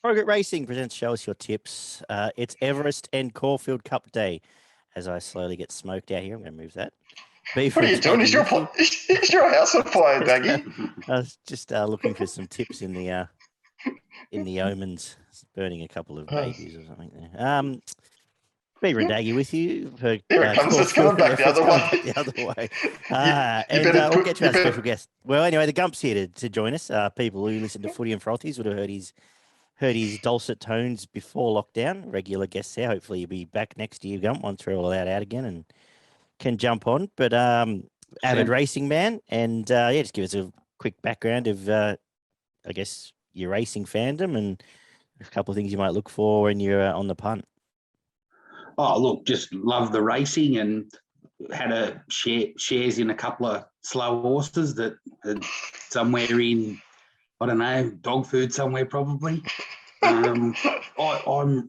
Progress Racing presents Show Us Your Tips. It's Everest and Caulfield Cup day. As I slowly get smoked out here, I'm going to move that. What are you doing? Is your house on fire, Daggy? I was just looking for some tips in the omens. It's burning a couple of babies or something there. Beaver and Daggy with you. For, Here it comes. It's coming back the other way. We'll get to our special guest. Well, anyway, the Gump's here to join us. People who listen to Footy and Frothies would have heard his dulcet tones before lockdown. Regular guests there. Hopefully he'll be back next year, Gump, once we're all allowed out again and can jump on. But avid racing man, and just give us a quick background of, I guess, your racing fandom and a couple of things you might look for when you're on the punt. Oh, look, just love the racing and had a shares in a couple of slow horses that had somewhere in, I don't know, dog food somewhere probably. I'm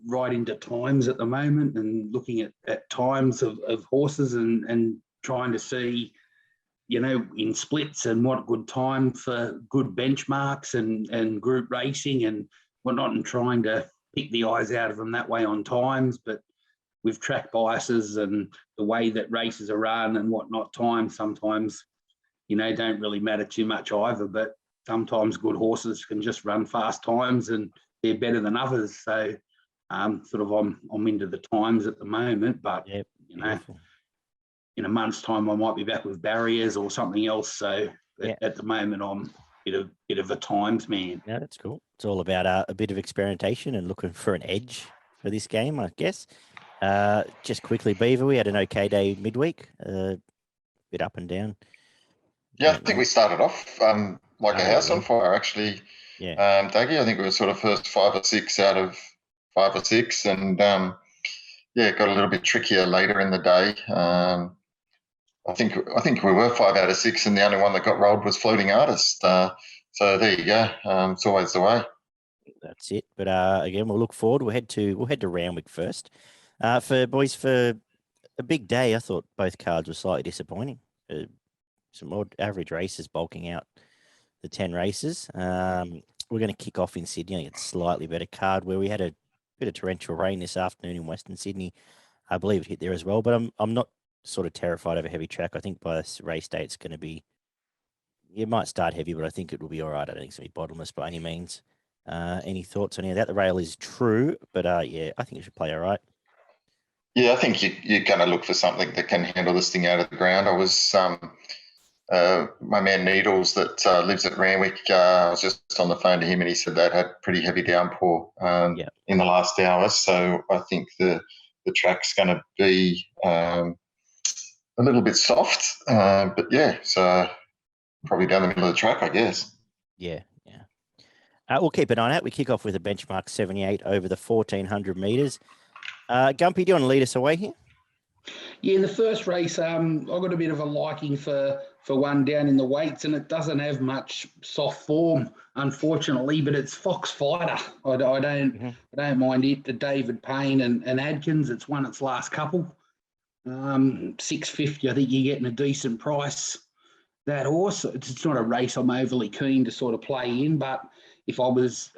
right into times at the moment and looking at times of horses and trying to see, in splits and what good time for good benchmarks and group racing and whatnot, and trying to pick the eyes out of them that way on times. But with track biases and the way that races are run and whatnot, times sometimes, don't really matter too much either. But sometimes good horses can just run fast times and they're better than others. So I'm into the times at the moment, but beautiful. In a month's time, I might be back with barriers or something else. So at the moment, I'm a bit of a times man. Yeah, that's cool. It's all about a bit of experimentation and looking for an edge for this game, I guess. Just quickly, Beaver, we had an okay day midweek, a bit up and down. Yeah, I think we started off like a house on fire, actually. Yeah. Daggy, I think we were sort of first 5 or 6 out of 5 or 6, and got a little bit trickier later in the day. I think we were 5 out of 6, and the only one that got rolled was Floating Artist. So there you go. It's always the way. That's it. But again, we'll look forward. We'll head to Randwick first. For a big day, I thought both cards were slightly disappointing. Some more average races bulking out the 10 races. We're going to kick off in Sydney. I think it's a slightly better card where we had a bit of torrential rain this afternoon in Western Sydney. I believe it hit there as well, but I'm not sort of terrified of a heavy track. I think by this race day, it's going to be, it might start heavy, but I think it will be all right. I don't think it's going to be bottomless by any means. Any thoughts on any of that? The rail is true, but I think it should play all right. Yeah, I think you're going to look for something that can handle this thing out of the ground. I was my man Needles that lives at Randwick. I was just on the phone to him, and he said that had pretty heavy downpour in the last hour. So I think the track's going to be a little bit soft, but so probably down the middle of the track, I guess. Yeah. We'll keep an eye on it. We kick off with a benchmark 78 over the 1,400 metres. Gumpy, do you want to lead us away here? Yeah, in the first race, I got a bit of a liking for one down in the weights, and it doesn't have much soft form, unfortunately. But it's Fox Fighter. I don't mind it. The David Payne and Adkins. It's won its last couple. $6.50. I think you're getting a decent price. That horse. It's not a race I'm overly keen to sort of play in, but if I was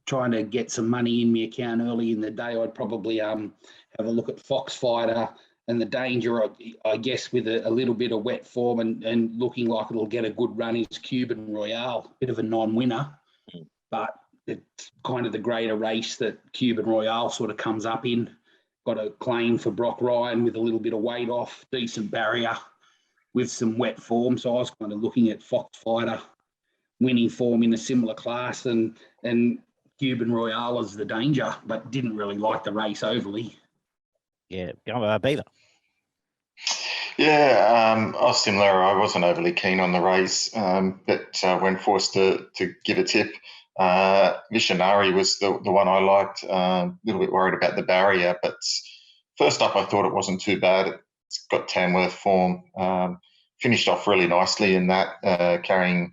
trying to get some money in my account early in the day, I'd probably have a look at Fox Fighter and the danger, I guess, with a little bit of wet form and looking like it'll get a good run is Cuban Royale, bit of a non-winner, but it's kind of the greater race that Cuban Royale sort of comes up in. Got a claim for Brock Ryan with a little bit of weight off, decent barrier with some wet form. So I was kind of looking at Fox Fighter winning form in a similar class and Cuban Royale is the danger, but didn't really like the race overly. Yeah, Beaver. Yeah, I was similar. I wasn't overly keen on the race, but when forced to give a tip, Missionary was the one I liked. A little bit worried about the barrier, but first up, I thought it wasn't too bad. It's got Tamworth form. Finished off really nicely in that, carrying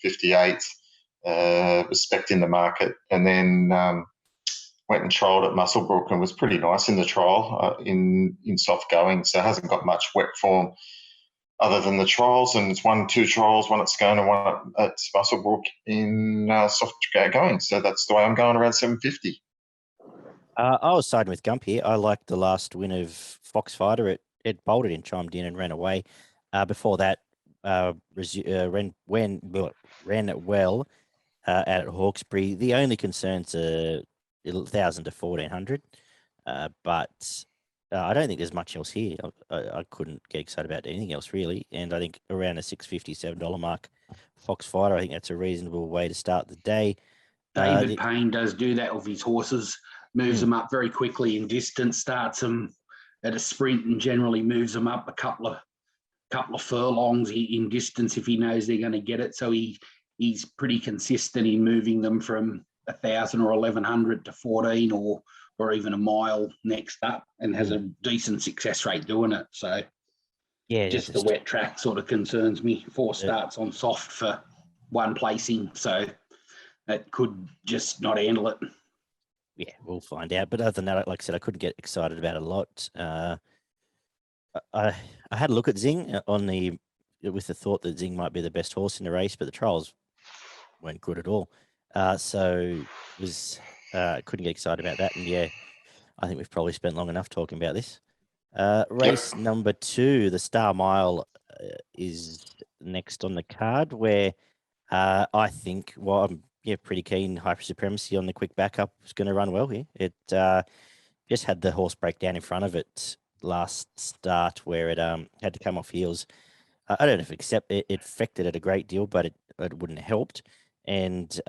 58. Respect in the market, and then went and trialled at Musselbrook and was pretty nice in the trial in soft going, so hasn't got much wet form. other than the trials, and it's 2 trials, one at Scone and one at Musselbrook in soft going. So that's the way I'm going, around 750. I was siding with Gump here. I liked the last win of Foxfighter. It bolted and chimed in and ran away. Before that, ran it well out at Hawkesbury. The only concerns are 1,000 to 1,400, but I don't think there's much else here. I couldn't get excited about anything else really, and I think around a $6.57 mark, Foxfighter. I think that's a reasonable way to start the day. David Payne does do that with his horses, moves them up very quickly in distance, starts them at a sprint and generally moves them up a couple of furlongs in distance if he knows they're going to get it. So he's pretty consistent in moving them from 1,000 or 1,100 to 14 or even a mile next up, and has a decent success rate doing it. So yeah, just the wet track sort of concerns me. 4 starts on soft for 1 placing, so it could just not handle it. Yeah, we'll find out. But other than that, like I said, I couldn't get excited about a lot. I had a look at Zing with the thought that Zing might be the best horse in the race, but the trials weren't good at all. So couldn't get excited about that. And yeah, I think we've probably spent long enough talking about this. Race number 2, the Star Mile, is next on the card, where I think, I'm pretty keen. Hyper Supremacy on the quick backup is going to run well here. It just had the horse break down in front of it last start, where it had to come off heels. I don't know if it affected it a great deal, but it wouldn't have helped. And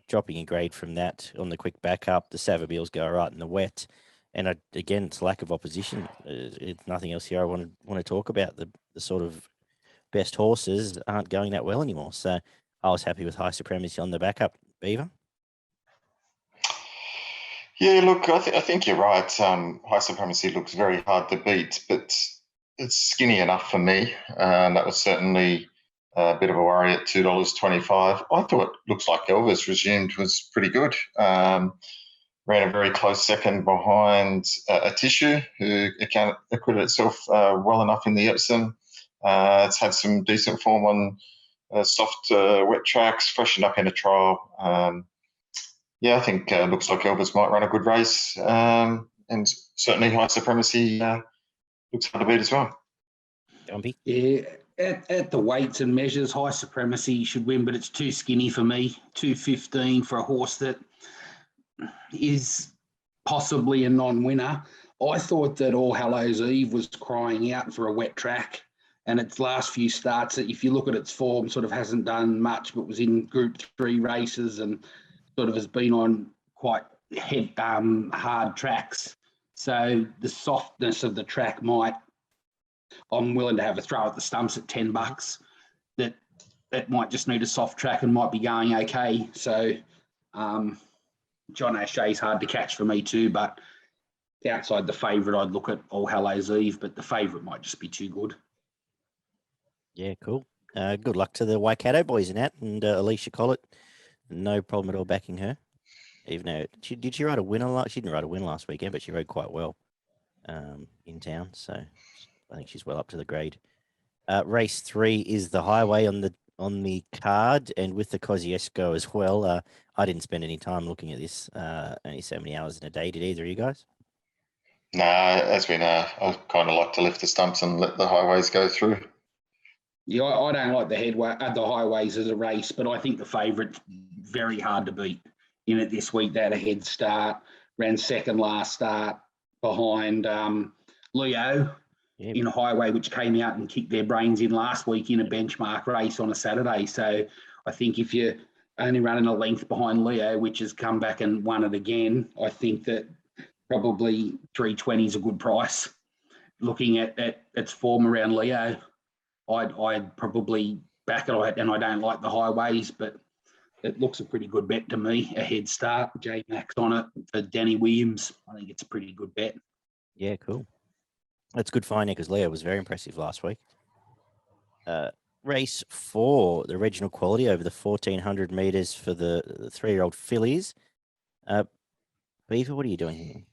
dropping a grade from that on the quick backup, the Savabeels go right in the wet. And again, it's lack of opposition. It's nothing else here I want to talk about. The sort of best horses aren't going that well anymore. So I was happy with High Supremacy on the backup. Beaver? Yeah, look, I think you're right. High Supremacy looks very hard to beat, but it's skinny enough for me. And that was certainly a bit of a worry at $2.25. I thought Looks Like Elvis Resumed was pretty good. Ran a very close second behind a Tissue, who acquitted itself well enough in the Epsom. It's had some decent form on soft wet tracks, freshened up in a trial. I think Looks Like Elvis might run a good race, and certainly High Supremacy looks hard to beat as well. Jumpy? Yeah, at the weights and measures, High Supremacy should win, but it's too skinny for me. 215 for a horse that is possibly a non-winner. I thought that All Hallows Eve was crying out for a wet track, and its last few starts, if you look at its form, sort of hasn't done much, but was in Group 3 races and sort of has been on quite hard tracks. So the softness of the track I'm willing to have a throw at the stumps at $10. That might just need a soft track and might be going okay. So John O'Shea's hard to catch for me too, but outside the favourite, I'd look at All Hallows Eve, but the favourite might just be too good. Yeah, cool. Good luck to the Waikato boys in that, and Alicia Collett. No problem at all backing her. Even though did she ride a winner? She didn't ride a win last weekend, but she rode quite well in town. So I think she's well up to the grade. Race 3 is the Highway on the card, and with the Kosciuszko as well. I didn't spend any time looking at this. Only so many hours in a day. Did either of you guys? No, as we know, I kind of like to lift the stumps and let the highways go through. Yeah, I don't like the highways as a race, but I think the favourite's very hard to beat in it this week. They had a head start, ran second last start behind Leo in a highway, which came out and kicked their brains in last week in a benchmark race on a Saturday. So I think if you're only running a length behind Leo, which has come back and won it again, I think that probably 320 is a good price. Looking at its form around Leo, I'd probably back it, and I don't like the highways, but it looks a pretty good bet to me. A head start, J Max on it for Danny Williams. I think it's a pretty good bet. Yeah, cool. That's good finding because Leo was very impressive last week. Race 4, the regional quality over the 1,400 metres for the 3-year-old fillies. Beaver, what are you doing here?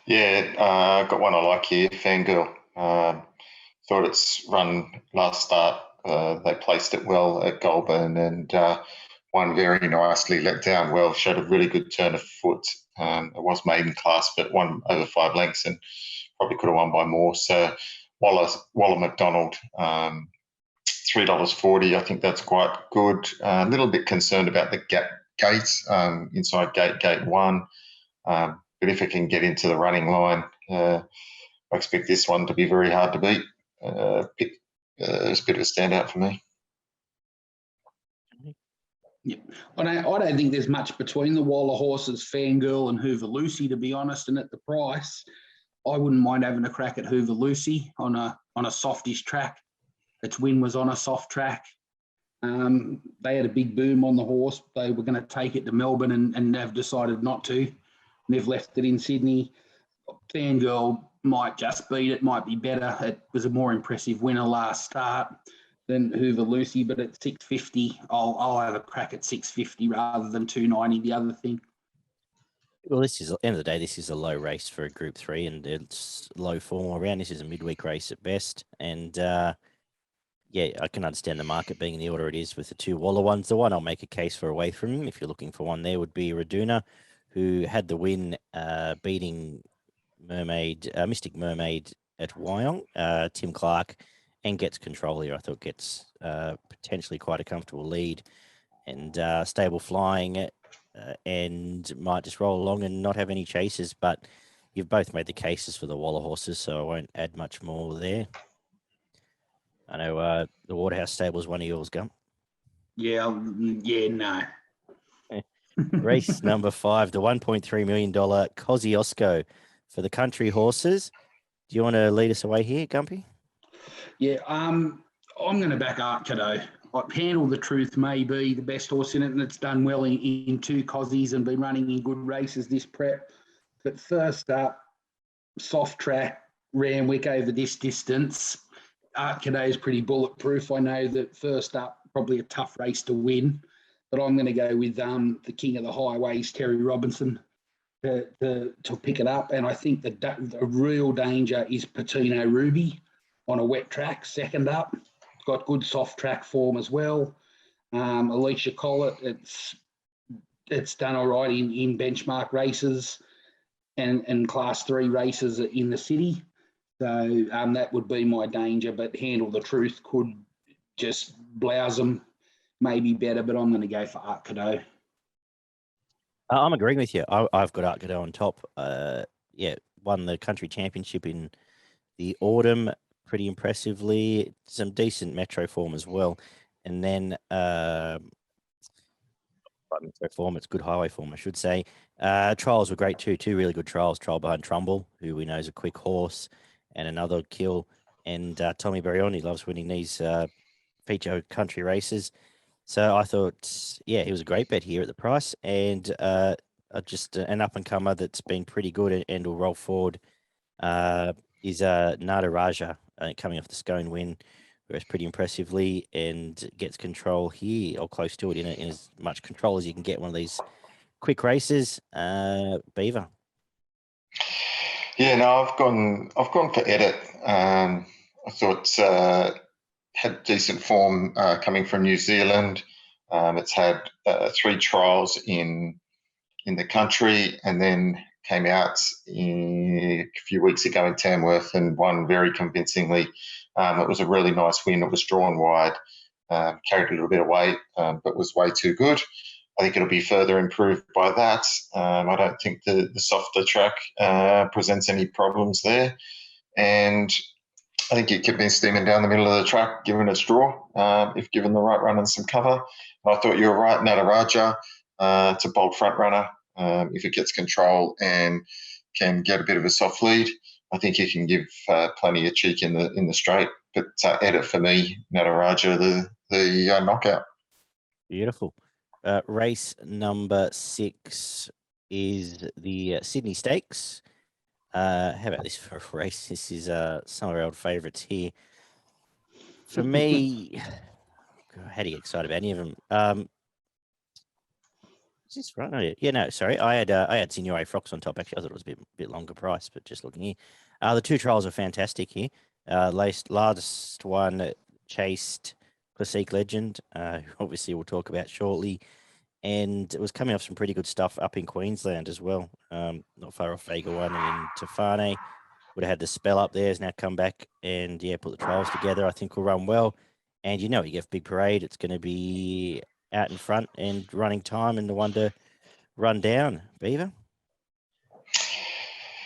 Yeah, got one I like here, Fangirl. thought its run last start, they placed it well at Goulburn and won very nicely, let down well, showed a really good turn of foot. It was maiden class, but won over 5 lengths and probably could have won by more. So Waller McDonald, $3.40. I think that's quite good. A little bit concerned about the gates, inside gate 1. But if it can get into the running line, I expect this one to be very hard to beat. It's a bit of a standout for me. Yeah. I don't think there's much between the Waller horses, Fangirl and Hoover Lucy, to be honest. And at the price, I wouldn't mind having a crack at Hoover Lucy on a softish track. Its win was on a soft track. They had a big boom on the horse. They were going to take it to Melbourne and they've decided not to. And they've left it in Sydney. Fangirl might just beat it, might be better. It was a more impressive winner last start than Hoover Lucy, but at $6.50, I'll have a crack at $6.50 rather than $2.90. The other thing. Well, this is, at the end of the day, this is a low race for a Group 3 and it's low form all around. This is a midweek race at best. And yeah, I can understand the market being in the order it is with the 2 Waller ones. The one I'll make a case for away from him, if you're looking for one there, would be Raduna, who had the win beating Mystic Mermaid at Wyong, Tim Clark, and gets control here. I thought gets potentially quite a comfortable lead and stable flying and might just roll along and not have any chases. But you've both made the cases for the Waller horses, so I won't add much more there. I know the Waterhouse stable is one of yours, Gump. Yeah, no. Race number 5, the $1.3 million Kosciuszko for the country horses. Do you want to lead us away here, Gumpy? Yeah, I'm going to back Art Cadeau. Handle the Truth may be the best horse in it, and it's done well in 2 Cossies and been running in good races this prep. But first up, soft track, Randwick over this distance. Art Cadeau is pretty bulletproof. I know that first up, probably a tough race to win, but I'm going to go with the king of the highways, Terry Robinson, to pick it up. And I think the real danger is Patino Ruby on a wet track, second up. It's got good soft track form as well. Alicia Collett, it's done all right in benchmark races and class 3 races in the city. So that would be my danger, but Handle the Truth could just blouse them, maybe better, but I'm going to go for Art Cadeau. I'm agreeing with you. I've got Art Cadeau on top. Yeah, won the country championship in the autumn pretty impressively. Some decent metro form as well. And then metro form, it's good highway form, I should say. Trials were great too. 2 really good trials. Trial behind Trumbull, who we know is a quick horse, and another kill. And Tommy Barioni loves winning these feature country races. So I thought, yeah, he was a great bet here at the price. And just an up-and-comer that's been pretty good and will roll forward is Nada Raja coming off the Scone win, whereas pretty impressively and gets control here or close to it in as much control as you can get one of these quick races. Beaver. Yeah, no, I've gone for Edit. I thought had decent form coming from New Zealand. It's had 3 trials in the country and then came out a few weeks ago in Tamworth and won very convincingly. It was a really nice win. It was drawn wide, carried a little bit of weight, but was way too good. I think it'll be further improved by that. I don't think the softer track presents any problems there. And I think it could be steaming down the middle of the track, given its draw, if given the right run and some cover. I thought you were right, Nataraja. It's a bold front runner. If it gets control and can get a bit of a soft lead, I think he can give plenty of cheek in the straight. But Edit for me, Nataraja, the knockout. Beautiful. Race number 6 is the Sydney Stakes. How about this for a race? This is some of our old favourites here. For me, how do you get excited about any of them? Is this right? Oh, yeah, no, sorry. I had Signore Frox on top. Actually, I thought it was a bit longer price, but just looking here. The 2 trials are fantastic here. Last one chased Classique Legend, who obviously we'll talk about shortly. And it was coming off some pretty good stuff up in Queensland as well. Not far off Vega 1 and in Tefane. Would have had the spell up there, has now come back and, put the trials together. I think will run well. And, you get Big Parade. It's going to be out in front and running time and the one to run down. Beaver?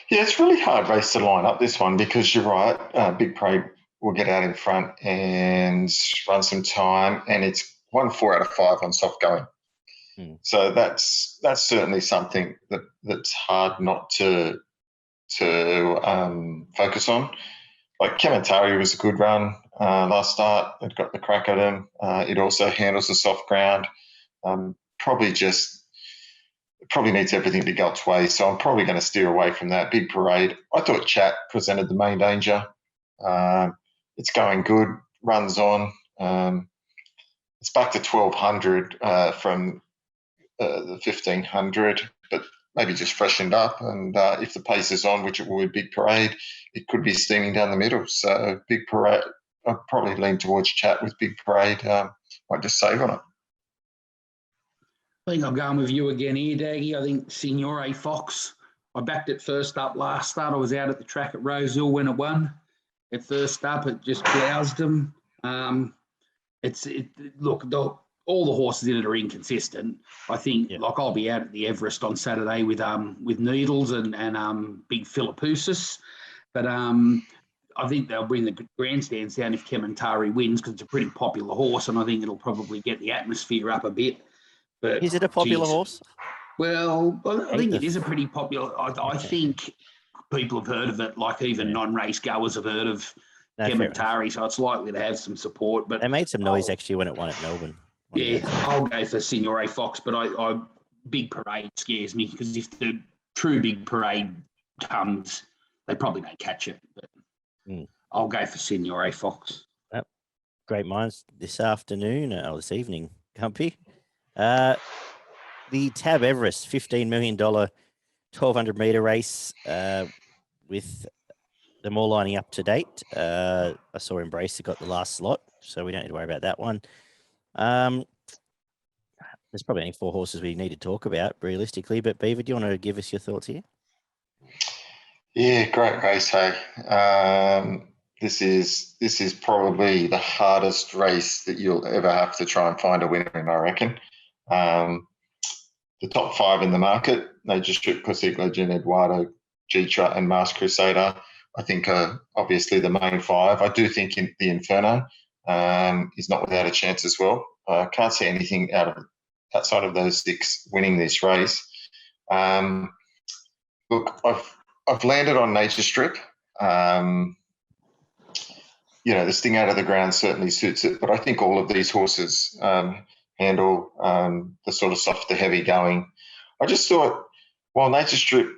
Yeah, it's really hard race to line up this one because you're right. Big Parade will get out in front and run some time, and it's 1 4 out of 5 on soft going. So that's certainly something that's hard not to focus on. Like Kementari was a good run last start. It got the crack at him. It also handles the soft ground. Probably needs everything to go its way. So I'm probably going to steer away from that. Big Parade. I thought Chat presented the main danger. It's going good. Runs on. It's back to 1200 from the 1500, but maybe just freshened up. And if the pace is on, which it will with Big Parade, it could be steaming down the middle. So Big Parade, I'll probably lean towards Chat with Big Parade. Might just save on it. I think I'm going with you again here, Daggy. I think Signore Fox. I backed it first up last start. I was out at the track at Rosehill when it won. At first up, it just bloused them. All the horses in it are inconsistent. I think, I'll be out at the Everest on Saturday with Needles and Big Philippoussis. But I think they'll bring the grandstands down if Kementari wins because it's a pretty popular horse, and I think it'll probably get the atmosphere up a bit. But is it a popular horse? Well, I think it is a pretty popular. I think people have heard of it, like even non-race goers have heard of Kementari, so it's likely to have some support. But they made some noise actually when it won at Melbourne. I'll go for Signore Fox, but I Big Parade scares me because if the true Big Parade comes, they probably don't catch it. But I'll go for Signore Fox. Yep. Great minds this afternoon or this evening, Gumpy. The Tab Everest $15 million 1,200 meter race with them all lining up to date. I saw Embracer got the last slot, so we don't need to worry about that one. There's probably only 4 horses we need to talk about realistically, but Beaver, do you want to give us your thoughts here? Yeah, great race, hey. This is probably the hardest race that you'll ever have to try and find a winner in, I reckon. The top 5 in the market, Nature Strip, Classique Legend, Eduardo, G-Trot and Mars Crusader, I think are obviously the main 5. I do think the Inferno is not without a chance as well. I can't see anything outside of those 6 winning this race. Look, I've landed on Nature Strip. The sting out of the ground certainly suits it, but I think all of these horses handle the sort of soft to heavy going. I just thought, while Nature Strip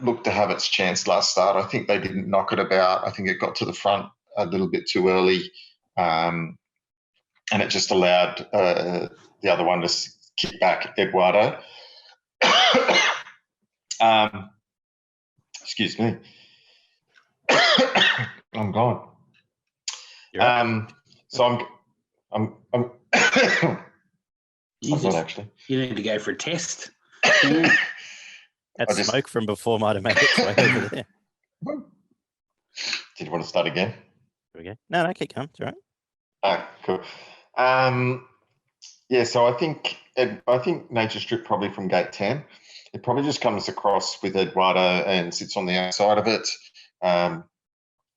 looked to have its chance last start, I think they didn't knock it about. I think it got to the front a little bit too early, and it just allowed the other one to kick back, Eduardo. Excuse me. I'm gone. So I'm not actually. You need to go for a test. That smoke from before might have made its way over there. Did you want to start again? There we go. No, keep going. It's all right. Cool. So I think Nature Strip probably from gate 10. It probably just comes across with Eduardo and sits on the outside of it.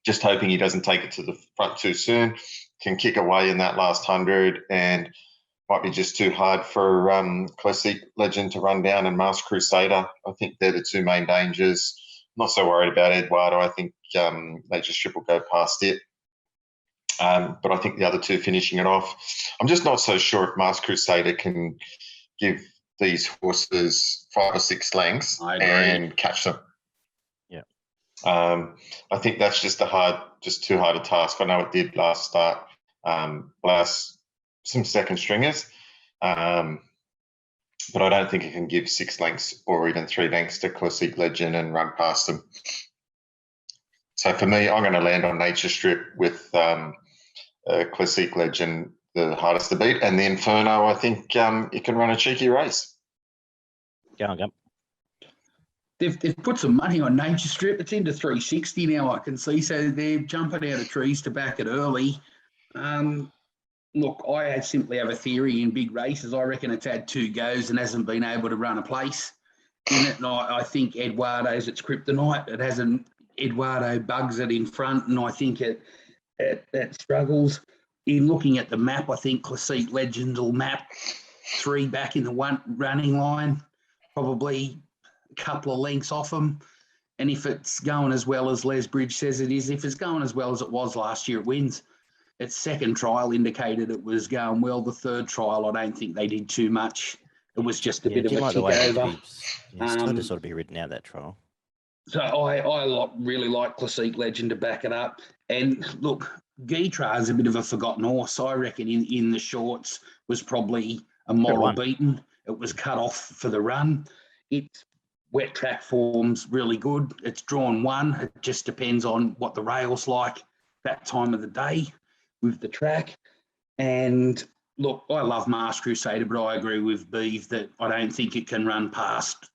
Just hoping he doesn't take it to the front too soon. Can kick away in that last 100 and might be just too hard for Classique Legend to run down and Mars Crusader. I think they're the 2 main dangers. Not so worried about Eduardo. I think Nature Strip will go past it. But I think the other 2 finishing it off. I'm just not so sure if Mars Crusader can give these horses 5 or 6 lengths and catch them. Yeah. I think that's just too hard a task. I know it did last start, last some second stringers, but I don't think it can give 6 lengths or even 3 lengths to Classique Legend and run past them. So for me, I'm going to land on Nature Strip with Classique Legend, the hardest to beat, and the Inferno. I think it can run a cheeky race. Go on, Gump. They've put some money on Nature Strip. It's into 360 now, I can see. So they're jumping out of trees to back it early. Look, I simply have a theory in big races. I reckon it's had 2 goes and hasn't been able to run a place in it. And I think Eduardo's its kryptonite. It hasn't. Eduardo bugs it in front, and I think it struggles. In looking at the map, I think Classique Legend will map 3 back in the running line, probably a couple of lengths off them. And if it's going as well as Les Bridge says it is, if it's going as well as it was last year, it wins. Its second trial indicated it was going well. The third trial, I don't think they did too much. It was just a bit of a tick over. Still to sort of be written out that trial. So I really like Classique Legend to back it up. And look, Guitra is a bit of a forgotten horse. I reckon in the shorts was probably a model beaten. It was cut off for the run. Its wet track form's really good. It's drawn 1. It just depends on what the rail's like that time of the day with the track. And look, I love Mars Crusader, but I agree with Beeve that I don't think it can run past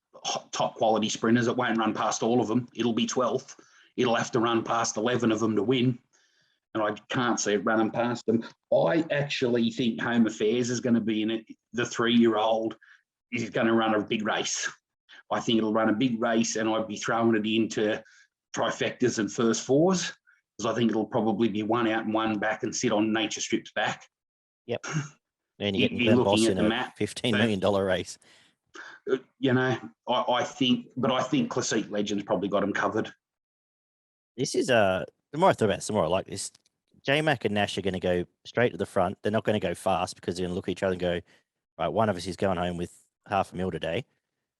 top quality sprinters. It won't run past all of them. It'll be 12th. It'll have to run past 11 of them to win. And I can't see it running past them. I actually think Home Affairs is going to be in it. The 3-year-old is going to run a big race. I think it'll run a big race, and I'd be throwing it into trifectas and first 4s, because I think it'll probably be 1 out and 1 back and sit on Nature Strip's back. Yep. And you're getting Glenn Boss in a $15 million race. You know, I think Classique Legend's probably got him covered. This is the more I thought about it, the more I like this. J-Mac and Nash are going to go straight to the front. They're not going to go fast because they're going to look at each other and go, right, one of us is going home with $500,000 today.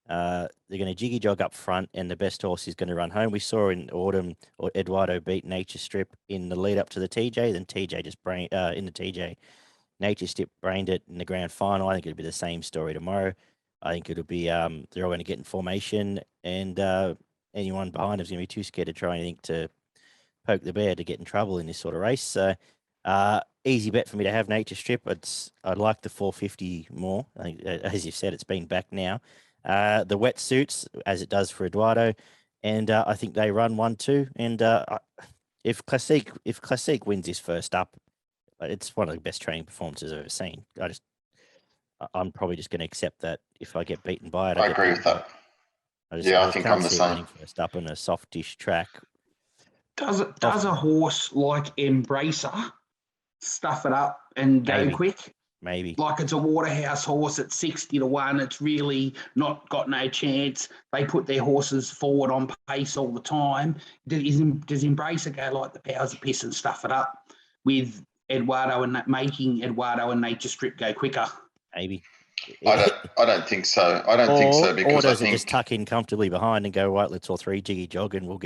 They're going to jiggy jog up front, and the best horse is going to run home. We saw in autumn Eduardo beat Nature Strip in the lead up to the TJ. Then TJ just in the TJ. Nature Strip brained it in the grand final. I think it'll be the same story tomorrow. I think it'll be they're all going to get in formation, and anyone behind them is going to be too scared to try anything to poke the bear to get in trouble in this sort of race. So easy bet for me to have Nature Strip. I'd like the 450 more. I think, as you said, it's been back now. The wet suits as it does for Eduardo, and I think they run 1-2. And if Classique wins his first up, it's one of the best training performances I've ever seen. I'm probably just going to accept that if I get beaten by it. I agree with that. I think I'm the same. First up on a softish track. Does a horse like Embracer stuff it up and go quick? Maybe. Like it's a Waterhouse horse at 60-1. It's really not got no chance. They put their horses forward on pace all the time. Does Embracer go like the Powers of Piss and stuff it up with Eduardo and making Eduardo and Nature Strip go quicker? Maybe. I don't think so. I don't think so because or does it just tuck in comfortably behind and go, right, let's all 3 jiggy jog and we'll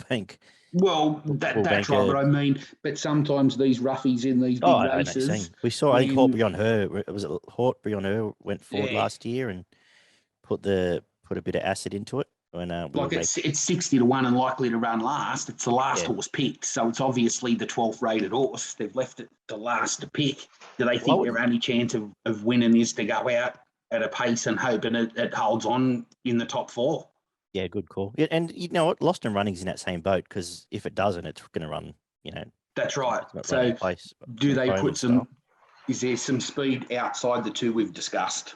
bank. Well, that's right, but I mean, but sometimes these roughies in these big races. We saw, I think Hort Beyond Her, was it Hort Beyond Her went forward last year and put a bit of acid into it. When, it's 60-1 and likely to run last. It's the last horse picked, so it's obviously the 12th rated horse. They've left it the last to pick. Do they think their only chance of winning is to go out at a pace and hoping it holds on in the top 4? Yeah, good call. Yeah, and you know what? Lost and Running's in that same boat because if it doesn't, it's going to run, That's right. So do they put some – is there some speed outside the 2 we've discussed?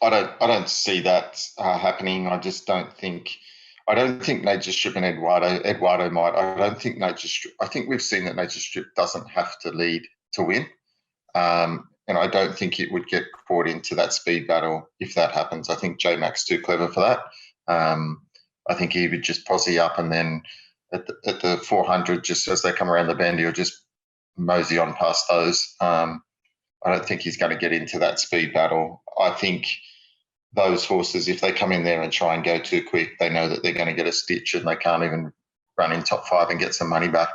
I don't see that happening. I just don't think Nature Strip and Eduardo might. I don't think Nature Strip. I think we've seen that Nature Strip doesn't have to lead to win, and I don't think it would get caught into that speed battle if that happens. I think J-Mac's too clever for that. I think he would just posse up, and then at the 400, just as they come around the bend, he'll just mosey on past those. I don't think he's going to get into that speed battle. I think those horses, if they come in there and try and go too quick, they know that they're going to get a stitch and they can't even run in top 5 and get some money back.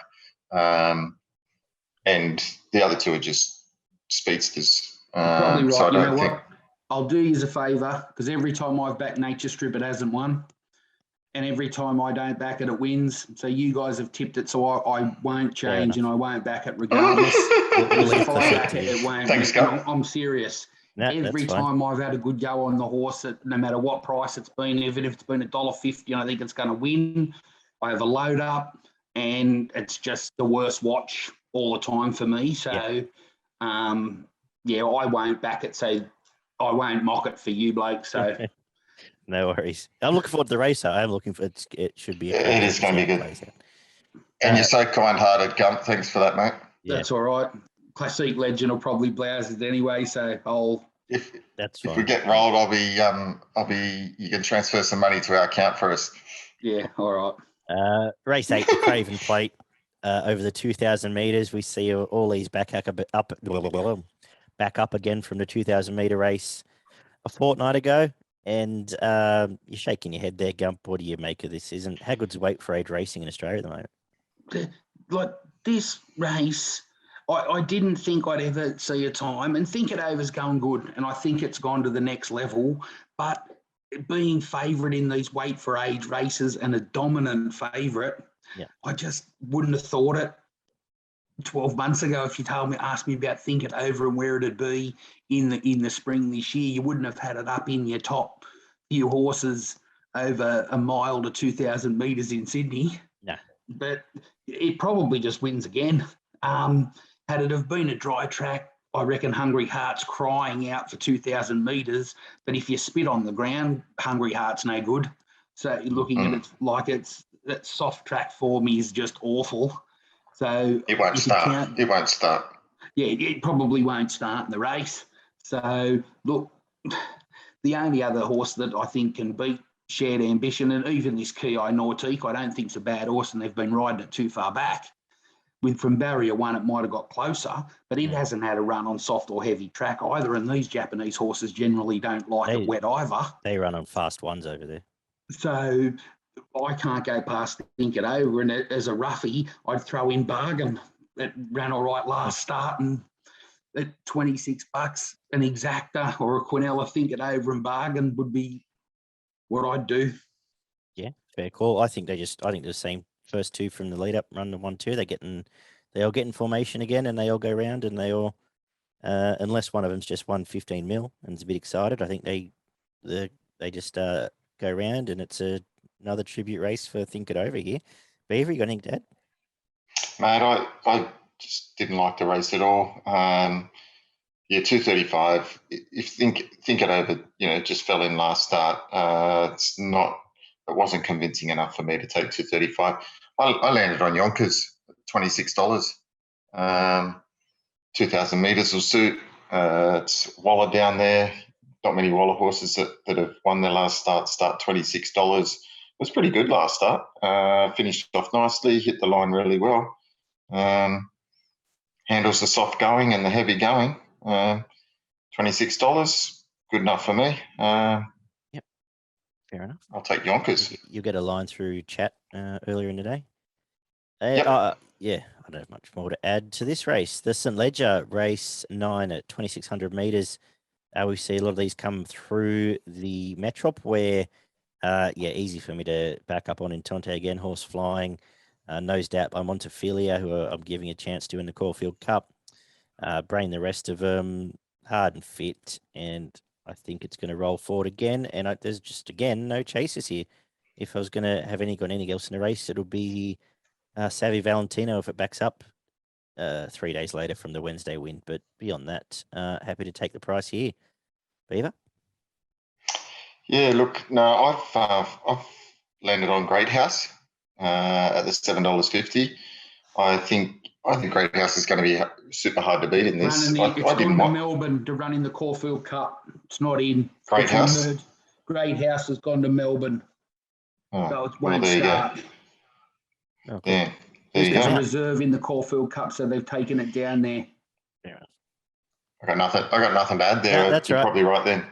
And the other 2 are just speedsters. Probably right. So I don't think... I'll do you a favour because every time I've backed Nature Strip, it hasn't won. and every time I don't back it, it wins. So you guys have tipped it, so I won't change and I won't back it regardless. We'll leave If I Classique back to it, you. it won't. Thanks, win. Gump. I'm serious. No, Every that's fine. time I've had a good go on the horse, no matter what price it's been, even if it's been $1.50, and I think it's going to win, I have a load up, and it's just the worst watch all the time for me. So, yeah, I won't back it. So I won't mock it for you, bloke. So No worries. I'm looking forward to the race. Though. I'm looking for it. It should be. It is going to be good. Plays out. And you're so kind-hearted, Gump. Thanks for that, mate. Yeah, that's all right. Classique Legend will probably blouse it anyway. So I'll. that's If fine. we get rolled, I'll be. You can transfer some money to our account for us. Yeah, all right. Race 8, the Craven Plate. Over the 2,000 meters, we see all these back up again from the 2,000 meter race a fortnight ago. And you're shaking your head there, Gump. What do you make of this? How good's weight for age racing in Australia at the moment? Like this race, I didn't think I'd ever see a time, and Think It Over's going good, and I think it's gone to the next level. But being favourite in these weight for age races and a dominant favourite, I just wouldn't have thought it 12 months ago. If you asked me about Think It Over and where it'd be in the spring this year, you wouldn't have had it up in your top few horses over a mile to 2,000 metres in Sydney. No. But it probably just wins again. Had it have been a dry track, I reckon Hungry Heart's crying out for 2,000 metres. But if you spit on the ground, Hungry Heart's no good. So looking at it like that soft track form is just awful. So It won't start. It won't start. Yeah, it probably won't start in the race. So look, the only other horse that I think can beat Shared Ambition, and even this Ki Nautique, I don't think it's a bad horse, and they've been riding it too far back. From barrier 1, it might have got closer, but it hasn't had a run on soft or heavy track either. And these Japanese horses generally don't like it wet either. They run on fast ones over there. So I can't go past Think It Over. And as a roughie, I'd throw in Bargain. It ran all right last start, and at $26, an Exacta or a Quinella Think It Over and Bargain would be what I'd do. Yeah, fair call. I think the same first two from the lead up run the 1-2. They all get in formation again, and they all go round, and they all, unless one of them's just won 15 mil and is a bit excited, I think they just go round, and it's another tribute race for Think It Over here. Beaver, you got anything to add? Mate, I just didn't like the race at all. 235. If Think It Over, just fell in last start. It wasn't convincing enough for me to take 235. I landed on Yonkers, $26. 2,000 metres will suit. It's Waller down there. Not many Waller horses that have won their last start $26. It was pretty good last start. Finished off nicely, hit the line really well. Handles the soft going and the heavy going. $26, good enough for me. Yep, fair enough. I'll take Yonkers. You get a line through chat earlier in the day. Yep. Yeah, I don't have much more to add to this race. The St. Ledger race 9 at 2,600 metres. We see a lot of these come through the Metrop where, easy for me to back up on Intente again, horse flying. Nosed out by Montefilia, who I'm giving a chance to in the Caulfield Cup. Brain the rest of them, hard and fit, and I think it's going to roll forward again. And there's just, again, no chasers here. If I was going to have anything else in the race, it'll be Savvy Valentino if it backs up 3 days later from the Wednesday win. But beyond that, happy to take the price here. Beaver? Yeah, look, no, I've landed on Great House at the $7.50. I think Great House is going to be super hard to beat in this. It's gone to Melbourne to run in the Caulfield Cup. It's not in. Great House? Great House has gone to Melbourne. Oh, So it won't start. Oh, cool. Yeah, there you It's a go. reserve in the Caulfield Cup, so they've taken it down there. Fair enough. I got nothing to add there. No, that's You're right. probably right then.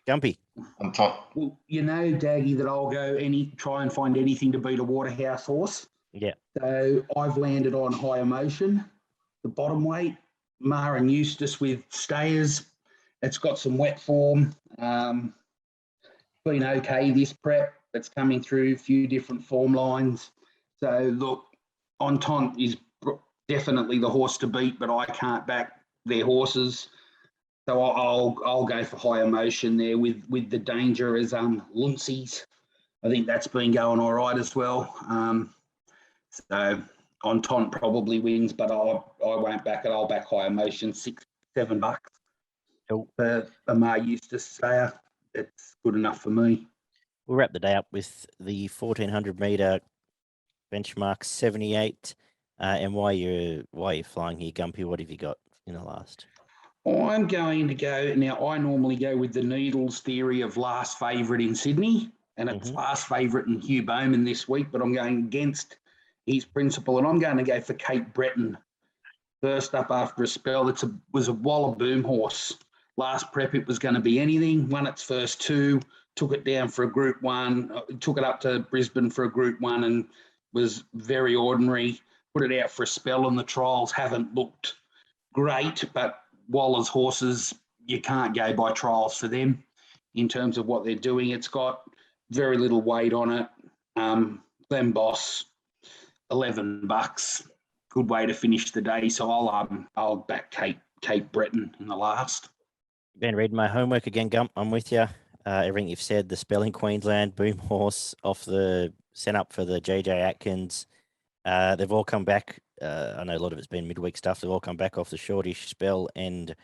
Gumpy. On top. Well, Daggy, that I'll go try and find anything to beat a Waterhouse horse. Yeah. So I've landed on High Emotion, the bottom weight, Mar and Eustace with stayers. It's got some wet form. Been okay this prep. that's coming through, a few different form lines. So look, Entente is definitely the horse to beat, but I can't back their horses. So I'll go for high emotion there with the danger as Luncey's. I think that's been going all right as well. So Entente probably wins, but I won't back it. I'll back high emotion, $6-7. Cool. For Amar Eustace Sayer, it's good enough for me. We'll wrap the day up with the 1400 meter benchmark 78. And why you're flying here, Gumpy? What have you got in the last? I'm going to go now. I normally go with the Needles theory of last favourite in Sydney, and it's last favourite in Hugh Bowman this week. But I'm going against his principle, and I'm going to go for Cape Breton. First up after a spell, was a Wallaboom horse. Last prep, it was going to be anything. Won its first two, took it down for a Group 1, took it up to Brisbane for a Group 1 and was very ordinary. Put it out for a spell and the trials haven't looked great, but Waller's horses, you can't go by trials for them in terms of what they're doing. It's got very little weight on it. Glen Boss, $11. Good way to finish the day. So I'll back Cape Breton in the last. Been reading my homework again, Gump. I'm with you. Everything you've said, the spell in Queensland, Boom Horse off the sent up for the JJ Atkins. They've all come back. I know a lot of it's been midweek stuff. They've all come back off the shortish spell and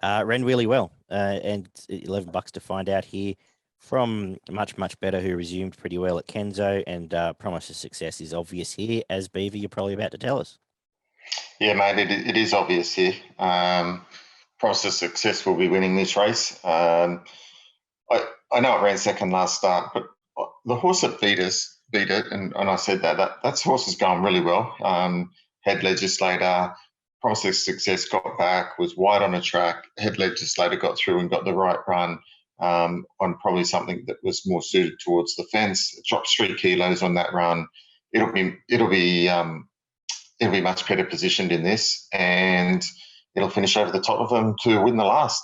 ran really well. And $11 to find out here from much better, who resumed pretty well at Kenzo, and promise of success is obvious here, as Beaver, you're probably about to tell us. Yeah, mate, it is obvious here. Promise of success will be winning this race. I know it ran second last start, but the horse that beat it, and I said that horse is going really well. Head Legislator, Promise of Success got back, was wide on a track. Head Legislator got through and got the right run on probably something that was more suited towards the fence. It dropped 3 kilos on that run. It'll be much better positioned in this, and it'll finish over the top of them to win the last.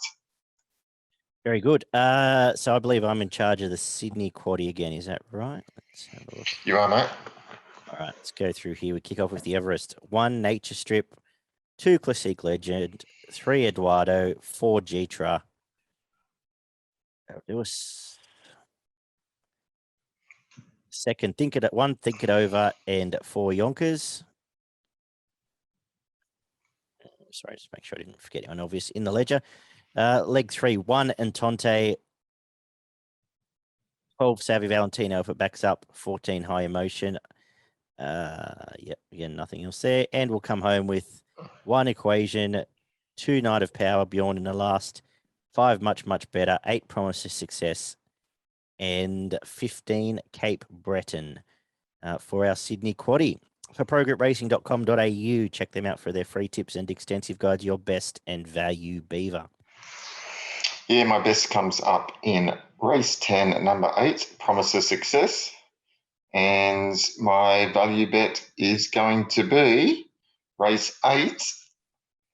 Very good. So I believe I'm in charge of the Sydney quaddie again. Is that right? Let's have a look. You are, mate. All right, let's go through here. We kick off with the Everest. 1 Nature Strip, 2 Classique Legend, 3 Eduardo, 4 Gitra. There was second Think It Over, and 4 Yonkers. Sorry, just make sure I didn't forget anyone obvious in the ledger. Leg 3, 1 Entente, 12 Savvy Valentino if it backs up, 14 High Emotion. Yep, again, nothing else there. And we'll come home with 1 Equation, 2 Night of Power, Bjorn in the last, 5 Much Better, 8 Promise of Success, and 15 Cape Breton for our Sydney quaddie. For progroupracing.com.au, check them out for their free tips and extensive guides, your best and value Beaver. Yeah, my best comes up in race 10, number 8, Promise of Success. And my value bet is going to be race 8,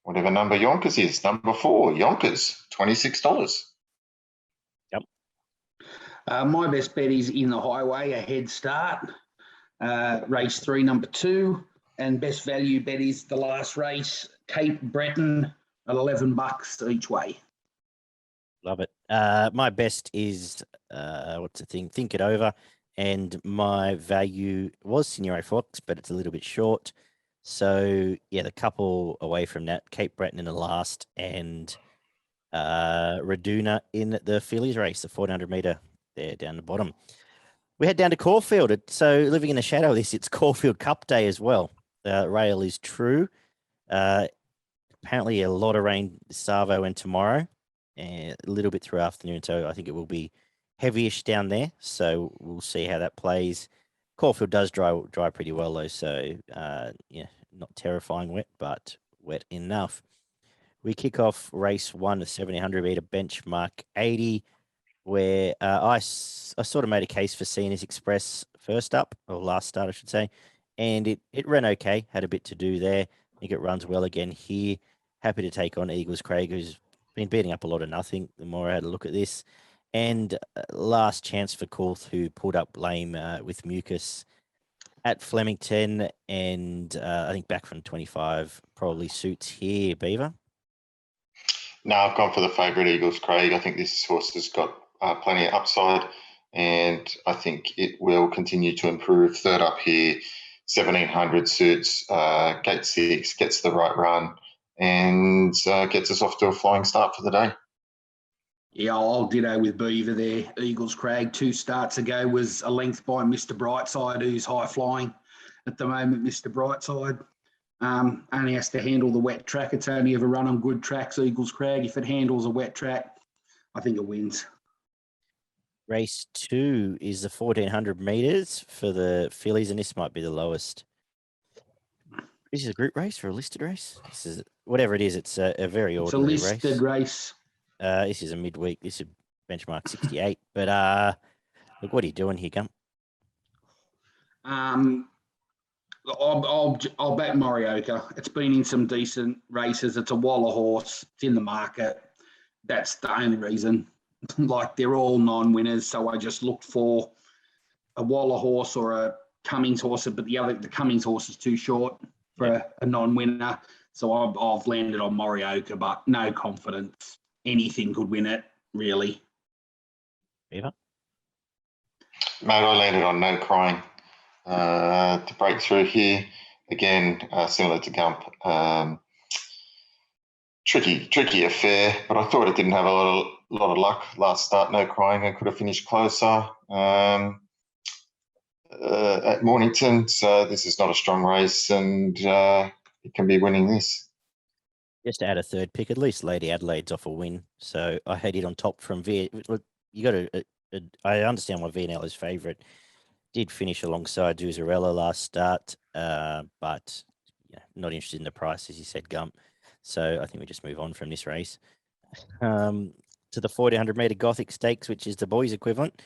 whatever number Yonkers is, number 4, Yonkers, $26. Yep. My best bet is in the highway, a head start. Race 3, number 2, and best value bet is the last race, Cape Breton, at $11 each way. Love it. My best is what's the thing? Think It Over, and my value was Signore Fox, but it's a little bit short. So yeah, the couple away from that, Cape Breton in the last, and Raduna in the Phillies race, the 1400 meter there down the bottom. We head down to Caulfield. So living in the shadow of this, it's Caulfield Cup day as well. Rail is true. Apparently a lot of rain Savo and tomorrow, and a little bit through afternoon. So I think it will be heavyish down there. So we'll see how that plays. Caulfield does dry pretty well though. So yeah, not terrifying wet, but wet enough. We kick off race 1, the 1700 meter benchmark 80. Where I sort of made a case for Cena's Express first up, or last start, I should say, and it ran okay, had a bit to do there. I think it runs well again here. Happy to take on Eagles Craig, who's been beating up a lot of nothing the more I had a look at this. And last chance for Caulfield, who pulled up lame with mucus at Flemington, and I think back from 25 probably suits here, Beaver. No, I've gone for the favourite Eagles Craig. I think this horse has got plenty of upside, and I think it will continue to improve. Third up here, 1700 suits, gate 6, gets the right run, and gets us off to a flying start for the day. Yeah, I'll ditto with Beaver there. Eagles Crag 2 starts ago was a length by Mr. Brightside, who's high flying at the moment. Mr. Brightside only has to handle the wet track. It's only ever run on good tracks, Eagles Crag. If it handles a wet track, I think it wins. Race 2 is the 1400 metres for the fillies, and this might be the lowest. This is a group race or a listed race? This is whatever it is. It's a very ordinary race. It's a listed race. This is a midweek. This is benchmark 68. But look, what are you doing here, Gump? I'll back Morioka. It's been in some decent races. It's a Waller horse. It's in the market. That's the only reason. Like, they're all non-winners, so I just looked for a Waller horse or a Cummings horse, but the Cummings horse is too short for a non-winner. So I've landed on Morioka, but no confidence. Anything could win it, really. Beaver? Mate, I landed on No Crying to break through here. Again, similar to Gump. Tricky affair, but I thought it didn't have a lot of luck last start. No Crying, and could have finished closer at Mornington. So this is not a strong race, and it can be winning this. Just to add a third pick, at least Lady Adelaide's off a win. So I had it on top from V. You got to. I understand why VNL is favourite. Did finish alongside Zuzarella last start, but not interested in the price, as you said, Gump. So I think we just move on from this race to the 1400 metre Gothic Stakes, which is the boys' equivalent.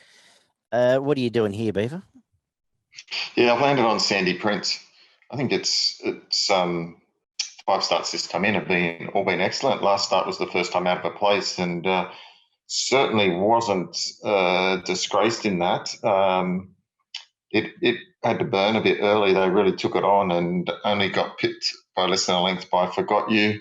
What are you doing here, Beaver? Yeah, I've landed on Sandy Prince. I think it's 5 starts this time in have all been excellent. Last start was the first time out of a place, and certainly wasn't disgraced in that. It had to burn a bit early. They really took it on and only got pipped by less than a length by Forgot You.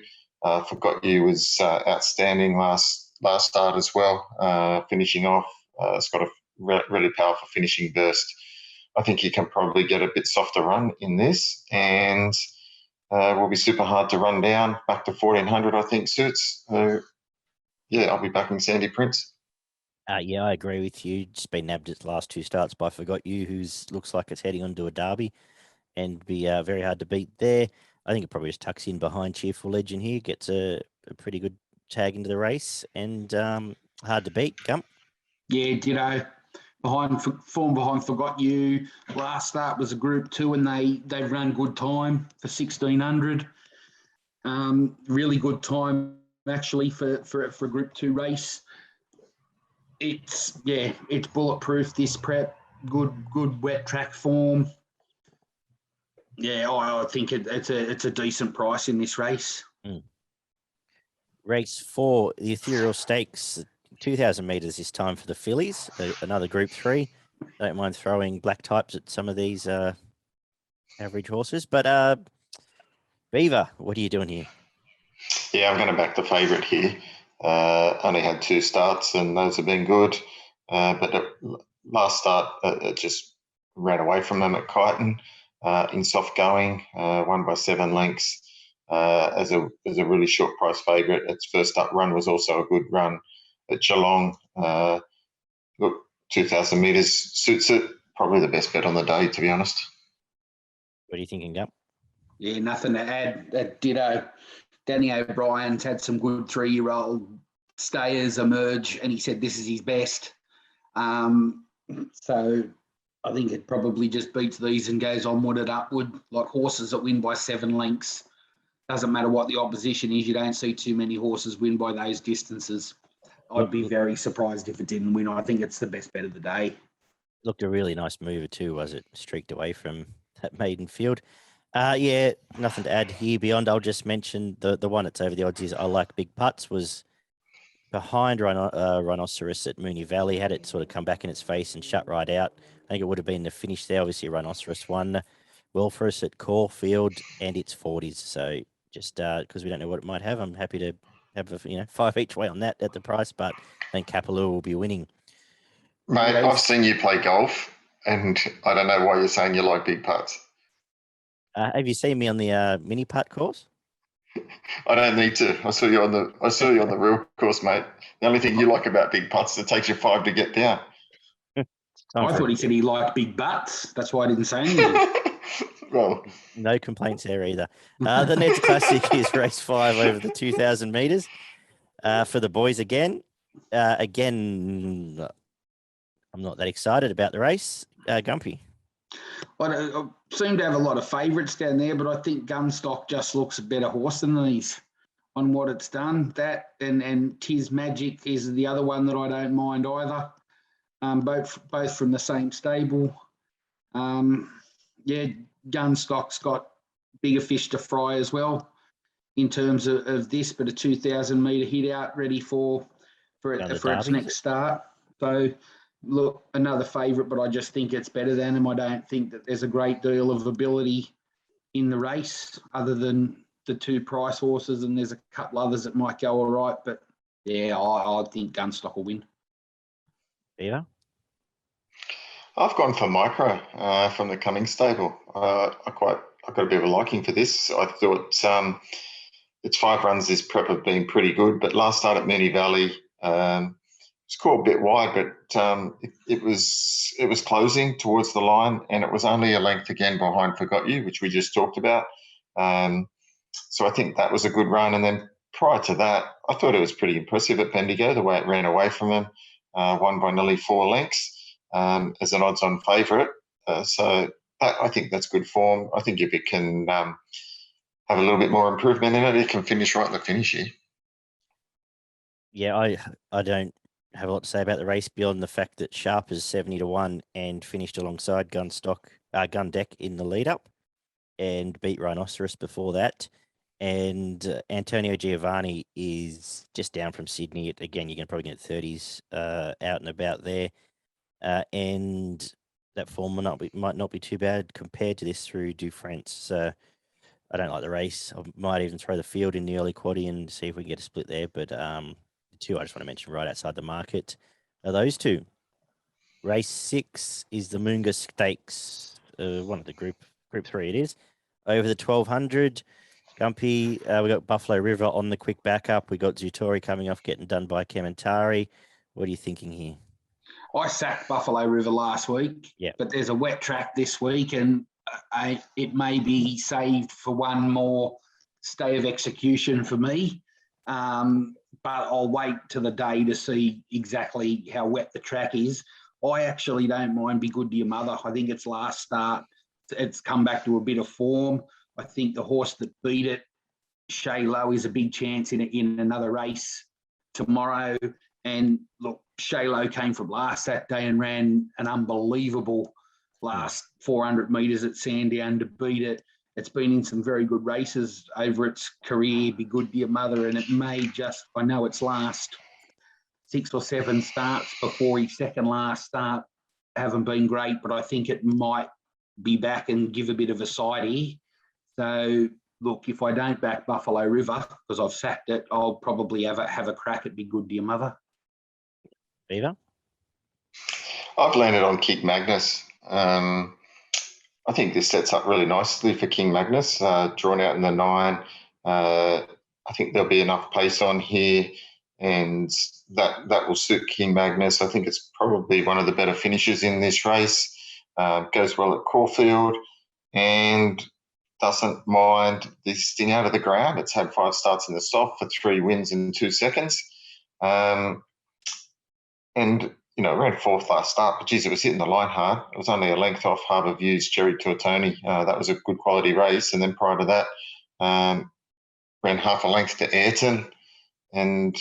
Forgot You was outstanding last start as well, finishing off. It's got a really powerful finishing burst. I think he can probably get a bit softer run in this, and will be super hard to run down. Back to 1400, I think, suits. Yeah, I'll be backing Sandy Prince. Yeah, I agree with you. Just been nabbed its last 2 starts by Forgot You, who's looks like it's heading onto a derby and be very hard to beat there. I think it probably just tucks in behind Cheerful Legend here, gets a pretty good tag into the race, and hard to beat. Gump? Yeah, ditto. Behind Forgot You. Last start was a Group 2, and they've run good time for 1600. Really good time actually for a Group 2 race. It's bulletproof, this prep. Good wet track form. Yeah, I think it's a decent price in this race. Race 4, the Ethereal Stakes, 2,000 metres this time for the fillies. Another Group 3. Don't mind throwing black types at some of these average horses. But Beaver, what are you doing here? Yeah, I'm going to back the favourite here. Only had 2 starts, and those have been good. But last start, it just ran away from them at Kyneton in soft going, won by 7 lengths as a really short price favourite. Its first up run was also a good run at Geelong. Look, 2,000 metres suits it. Probably the best bet on the day, to be honest. What are you thinking, Gump? Yeah, nothing to add. Ditto. Danny O'Brien's had some good 3-year-old stayers emerge, and he said this is his best. So I think it probably just beats these and goes onward and upward. Like horses that win by 7 lengths. Doesn't matter what the opposition is. You don't see too many horses win by those distances. I'd be very surprised if it didn't win. I think it's the best bet of the day. Looked a really nice mover too, was it? Streaked away from that maiden field. Yeah, nothing to add here beyond. I'll just mention the one that's over the odds is I Like Big Putts was behind Rhinoceros at Moonee Valley, had it sort of come back in its face and shut right out. I think it would have been the finish there. Obviously, Rhinoceros won well for us at Caulfield and its 40s. So just because we don't know what it might have, I'm happy to have a, 5 each way on that at the price, but I think Kapalua will be winning. Mate, I've seen you play golf, and I don't know why you're saying you like big putts. Have you seen me on the mini putt course? I don't need to. I saw you on the real course, mate. The only thing you like about big putts is it takes you 5 to get down. I thought he said he liked big butts. That's why I didn't say anything. Well, no complaints there either. The Ned's Classic is race 5 over the 2,000 metres for the boys again. Again, I'm not that excited about the race. Gumpy. I seem to have a lot of favourites down there, but I think Gunstock just looks a better horse than these on what it's done. That and Tis Magic is the other one that I don't mind either. Both from the same stable. Gunstock's got bigger fish to fry as well in terms of this, but a 2,000 metre hit out ready for its next start. So, look, another favourite, but I just think it's better than him. I don't think that there's a great deal of ability in the race other than the 2 price horses, and there's a couple others that might go all right. But, yeah, I think Gunstock will win. Yeah. I've gone for Micro from the Cummings stable. I've got a bit of a liking for this. I thought its 5 runs this prep have been pretty good, but last start at Moonee Valley, it's caught a bit wide, but it was closing towards the line, and it was only a length again behind Forgot You, which we just talked about. So I think that was a good run. And then prior to that, I thought it was pretty impressive at Bendigo, the way it ran away from him, won by nearly 4 lengths as an odds-on favourite. So I think that's good form. I think if it can have a little bit more improvement in it, it can finish right in the finish here. Yeah, I don't have a lot to say about the race beyond the fact that Sharp is 70-1 and finished alongside Gun Deck in the lead-up and beat Rhinoceros before that. And Antonio Giovanni is just down from Sydney. Again, you're going to probably get 30s out and about there. And that form might not be too bad compared to this through Dufrance. So I don't like the race. I might even throw the field in the early quaddie and see if we can get a split there. But the 2 I just want to mention right outside the market are those 2. Race 6 is the Moonga Stakes, one of the group 3 it is, over the 1,200. Gumpy, we got Buffalo River on the quick backup. We got Zutori coming off, getting done by Kementari. What are you thinking here? I sacked Buffalo River last week, but there's a wet track this week, and it may be saved for one more stay of execution for me. But I'll wait to the day to see exactly how wet the track is. I actually don't mind Be Good to Your Mother. I think its last start, it's come back to a bit of form. I think the horse that beat it, Shay Low, is a big chance in another race tomorrow. And look, Shay Low came from last Saturday and ran an unbelievable last 400 metres at Sandown to beat it. It's been in some very good races over its career, Be Good to Your Mother, and it may just, I know its last 6 or 7 starts before his second last start haven't been great, but I think it might be back and give a bit of a sidey. So, look, if I don't back Buffalo River, because I've sacked it, I'll probably have a crack at Be Good to Your Mother. Beaver? I've landed on King Magnus. I think this sets up really nicely for King Magnus, drawn out in the 9. I think there'll be enough pace on here, and that will suit King Magnus. I think it's probably one of the better finishes in this race. Goes well at Caulfield and doesn't mind this thing out of the ground. It's had 5 starts in the soft for 3 wins in 2 seconds. And ran 4th last start, but geez, it was hitting the line hard. It was only a length off Harbour View's Jerry Tortoni. That was a good quality race. And then prior to that, ran half a length to Ayrton. And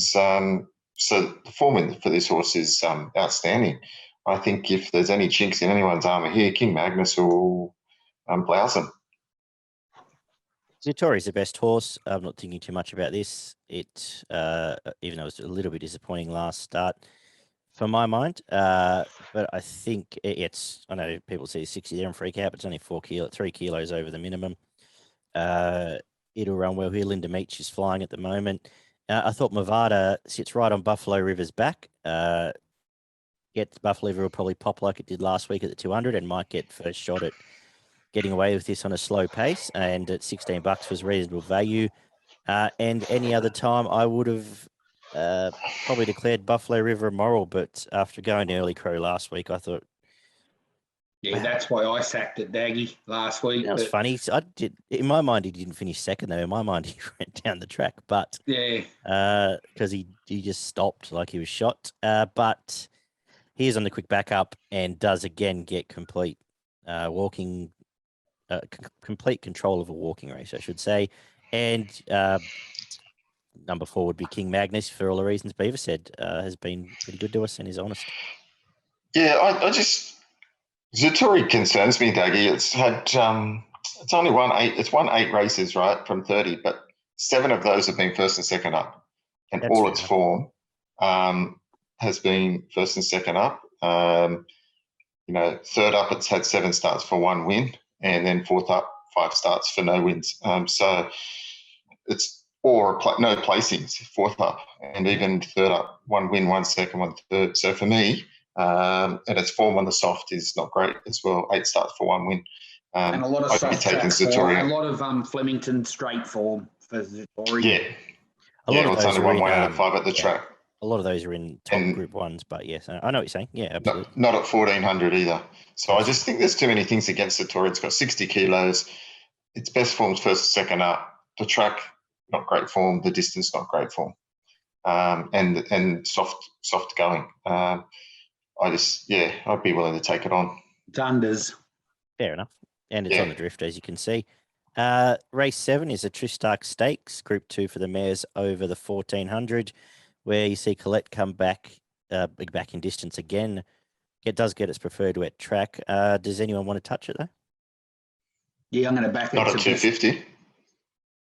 so the form for this horse is outstanding. I think if there's any chinks in anyone's armour here, King Magnus will blouse them. Zatori's the best horse. I'm not thinking too much about this. It, even though it was a little bit disappointing last start, for my mind. But I think it's. I know people say 60 there and freak out, but it's only 3 kilos over the minimum. It'll run well here. Linda Meach is flying at the moment. I thought Movada sits right on Buffalo River's back. Buffalo River will probably pop like it did last week at the 200 and might get first shot at getting away with this on a slow pace. And at $16 was reasonable value. And any other time I would have probably declared Buffalo River immoral, but after going early crow last week, I thought, Yeah, that's why I sacked at Daggy last week. that was funny. So in my mind, he didn't finish second though. In my mind, he went down the track, but yeah, because he just stopped like he was shot. But he is on the quick backup and does again get complete walking, complete control of a walking race, I should say. And number 4 would be King Magnus for all the reasons Beaver said. Has been pretty good to us and is honest. Yeah, I just Zatori concerns me, Daggy. It's had it's only won 8. It's won 8 races, right, from 30, but 7 of those have been first and second up, and That's all fair its enough. form has been first and second up. Third up, it's had 7 starts for 1 win, and then fourth up, 5 starts for no wins. So it's no placings, fourth up, and even third up, 1 win, 1 second, 1 third. So for me, and its form on the soft is not great as well. 8 starts for 1 win. and a lot of I'd be soft taking track form, Zatori. a lot of Flemington straight form for Zatori. Yeah. A lot of it's those only are won in, 1 out of 5 at the track. A lot of those are in top And group ones, but yes, I know what you're saying. Yeah, absolutely. Not at 1400 either. So I just think there's too many things against Zatori. It's got 60 kilos. Its best form's first, second up. The track, not great form. The distance, not great form. And soft going. I'd be willing to take it on. It's unders. Fair enough. And it's on the drift, as you can see. Race 7 is a Tristark Stakes, Group 2 for the mares over the 1400, where you see Colette come back in distance again. It does get its preferred wet track. Does anyone want to touch it, though? Yeah, I'm going to back it. Not at 250.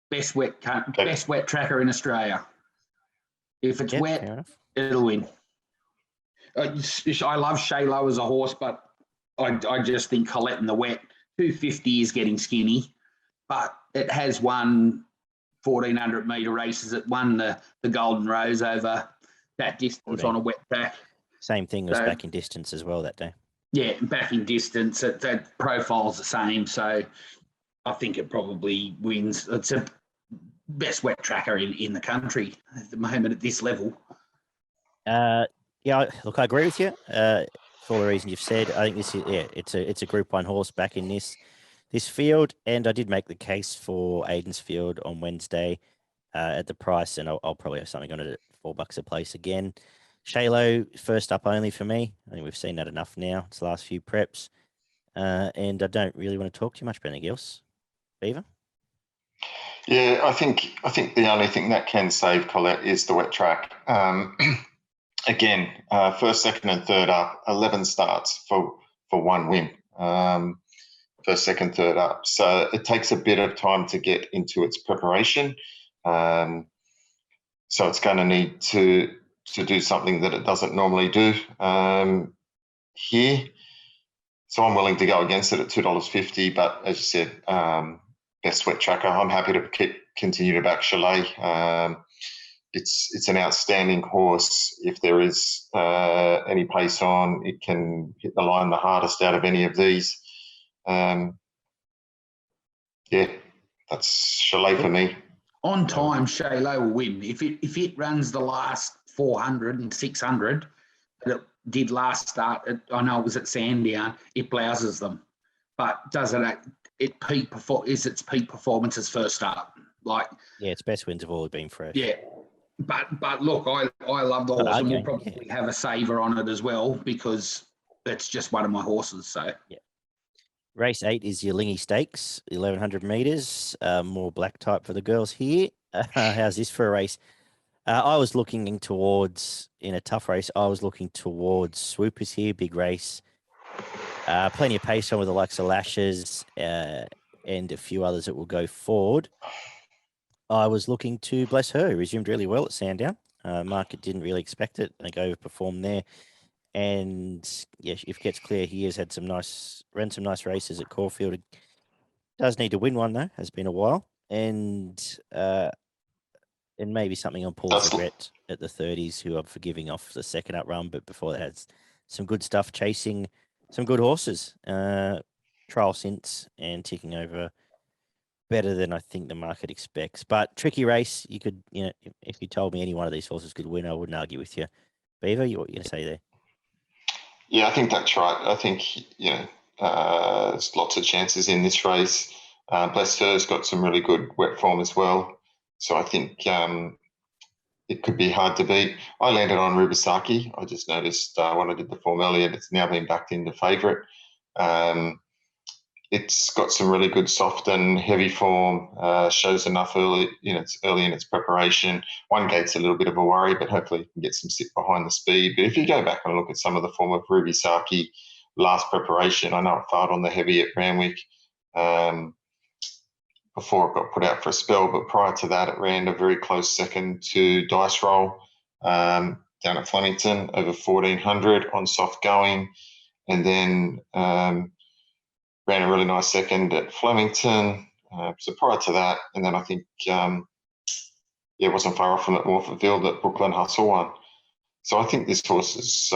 Best wet tracker in Australia. If it's wet, it'll win. I love Shaylo as a horse, but I just think Colette in the wet, 250 is getting skinny, but it has won 1,400 metre races. It won the Golden Rose over that distance on a wet track. Same thing was back in distance as well that day. Yeah, back in distance. That profile's the same, so I think it probably wins. It's a best wet tracker in the country at the moment at this level. Look, I agree with you for all the reasons you've said. I think this is it's a Group 1 horse back in this field, and I did make the case for Aiden's Field on Wednesday at the price, and I'll probably have something on it at $4 a place again. Shaylo, first up only for me. I think we've seen that enough now. It's the last few preps, and I don't really want to talk too much about anything else. Beaver? Yeah, I think the only thing that can save Colette is the wet track. Again, first, second, and third up, 11 starts for 1 win. First, second, third up. So it takes a bit of time to get into its preparation. So it's going to need to do something that it doesn't normally do here. So I'm willing to go against it at $2.50. But as you said, best wet tracker. I'm happy to continue to back Chalet. It's an outstanding horse. If there is any pace on, it can hit the line the hardest out of any of these. That's Chalet for me. On time, Shaylo will win. If it runs the last 400 and 600 that it did last start, I know it was at Sandown, it blouses them. But does it is its peak performance's first start? Its best wins have all been fresh. Yeah. But look, I love the horse, and we'll probably have a saver on it as well because it's just one of my horses. So Race 8 is your Lingy Stakes, 1,100 metres, more black type for the girls here. How's this for a race? I was looking towards, in a tough race, Swoopers here, big race. Plenty of pace on with the likes of Lashes. and a few others that will go forward. I was looking to Bless Her, who resumed really well at Sandown. Market didn't really expect it. They go overperformed there. And yeah, if it gets clear, he has had ran some nice races at Caulfield. Does need to win one though, has been a while. And maybe something on Paul's regret at the 30s, who I'm forgiving off the second up run, but before that had some good stuff, chasing some good horses, trial since, and ticking over better than I think the market expects. But tricky race. You could, if you told me any one of these horses could win, I wouldn't argue with you. Beaver, what are you going to say there? Yeah, I think that's right. I think, there's lots of chances in this race. Bless Her's got some really good wet form as well. So I think it could be hard to beat. I landed on Rubisaki. I just noticed when I did the form earlier, it's now been backed into favourite. It's got some really good soft and heavy form, shows enough early in its preparation. One gate's a little bit of a worry, but hopefully you can get some sit behind the speed. But if you go back and look at some of the form of Rubisaki last preparation, I know it fired on the heavy at Randwick before it got put out for a spell, but prior to that, it ran a very close second to Dice Roll down at Flemington over 1400 on soft going, and then ran a really nice second at Flemington. So prior to that, and then I think, it wasn't far off from at Morphettville that Brooklyn Hustle won. So I think this horse has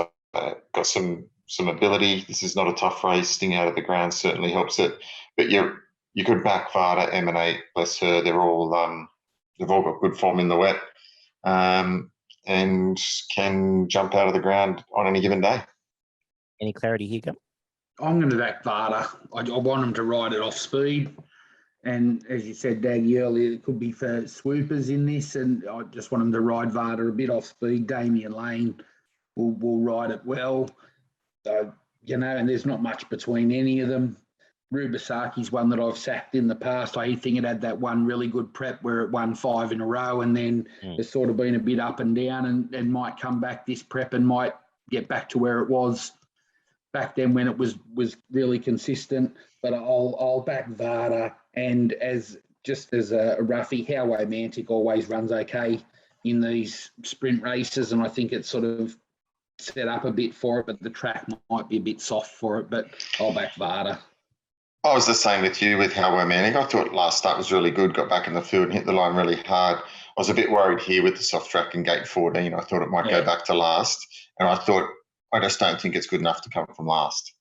got some ability. This is not a tough race. Sting out of the ground certainly helps it. But you could back Varda, Emanate, Bless Her. They've all got good form in the wet, and can jump out of the ground on any given day. Any clarity here, Gump? I'm going to back Varda. I want him to ride it off speed. And as you said, Daggy, earlier, it could be for swoopers in this, and I just want him to ride Varda a bit off speed. Damien Lane will ride it well. So, and there's not much between any of them. Rubisaki's one that I've sacked in the past. I think it had that one really good prep where it won 5 in a row, and then it's sort of been a bit up and down, and might come back this prep and might get back to where it was back then when it was really consistent. But I'll back Varda, and as a roughie, Howway Mantic always runs okay in these sprint races, and I think it's sort of set up a bit for it, but the track might be a bit soft for it. But I'll back Varda. I was the same with you with Howway Mantic. I thought last start was really good, got back in the field and hit the line really hard. I was a bit worried here with the soft track and gate 14. I thought it might go back to last, and I just don't think it's good enough to come from last.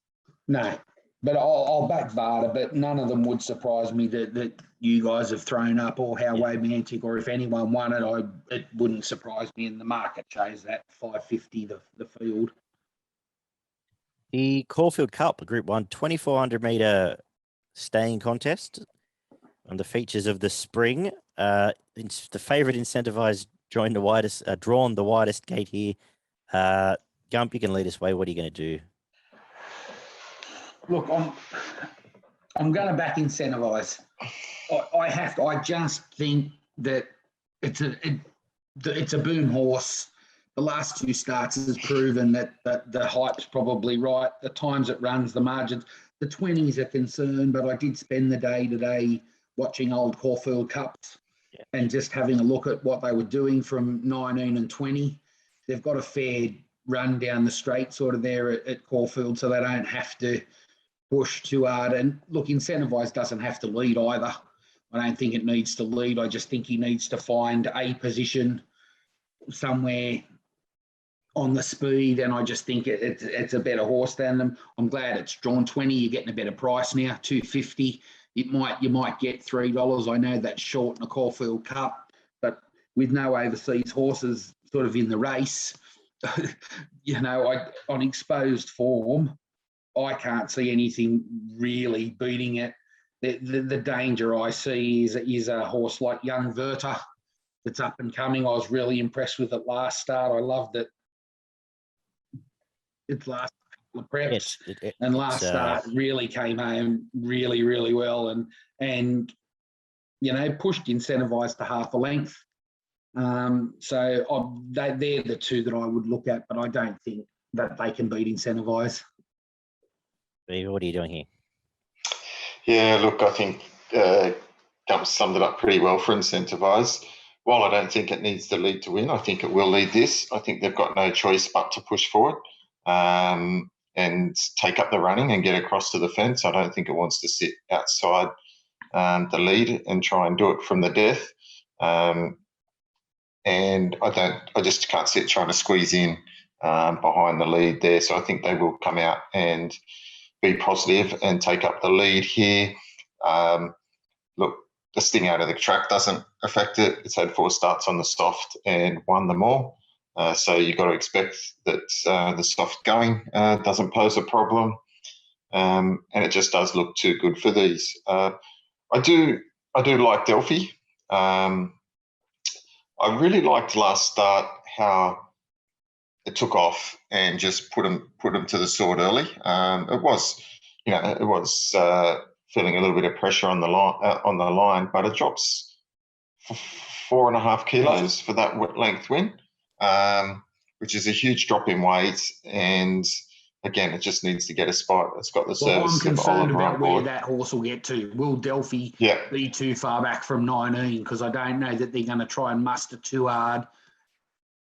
No, but I'll back Varda, but none of them would surprise me that you guys have thrown up, or Howway Mantic, or if anyone won it, it wouldn't surprise me, and the market chose that 550 the field. The Caulfield Cup, Group 1, 2,400 metre staying contest. On the features of the spring, the favourite incentivised drawn the widest gate here. Gump, you can lead us away. What are you going to do? Look, I'm going to back Incentivise. I have to. I just think that it's a boom horse. The last 2 starts has proven that the hype's probably right. The times it runs, the margins, the 20s are concerned, but I did spend the day today watching old Caulfield Cups and just having a look at what they were doing from 19 and 20. They've got a fair run down the straight sort of there at Caulfield, so they don't have to push too hard. And look, Incentivise doesn't have to lead either. I don't think it needs to lead. I just think he needs to find a position somewhere on the speed, and I just think it's a better horse than them. I'm glad it's drawn 20. You're getting a better price now, $2.50. You might get $3. I know that's short in a Caulfield Cup, but with no overseas horses sort of in the race, on exposed form, I can't see anything really beating it. The danger I see is a horse like Young Verta that's up and coming. I was really impressed with it last start. I loved it. Its last couple of preps and last start really came home really, really well, and pushed Incentivise to half a length. So they're the 2 that I would look at, but I don't think that they can beat Incentivise. What are you doing here? Yeah, look, I think Gump summed it up pretty well for Incentivise. While I don't think it needs the lead to win, I think it will lead this. I think they've got no choice but to push forward and take up the running and get across to the fence. I don't think it wants to sit outside the lead and try and do it from the death. And I just can't sit trying to squeeze in behind the lead there. So I think they will come out and be positive and take up the lead here. Look, the sting out of the track doesn't affect it. It's had 4 starts on the soft and won them all. So you've got to expect that the soft going doesn't pose a problem. And it just does look too good for these. I do like Delphi. I really liked last start how it took off and just put them to the sword early. It was feeling a little bit of pressure on the line, but it drops 4.5 kilos for that length win, which is a huge drop in weight. And again, it just needs to get a spot. It's got the service. I'm concerned about where that horse will get to. Will Delphi be too far back from 19? Because I don't know that they're going to try and muster too hard.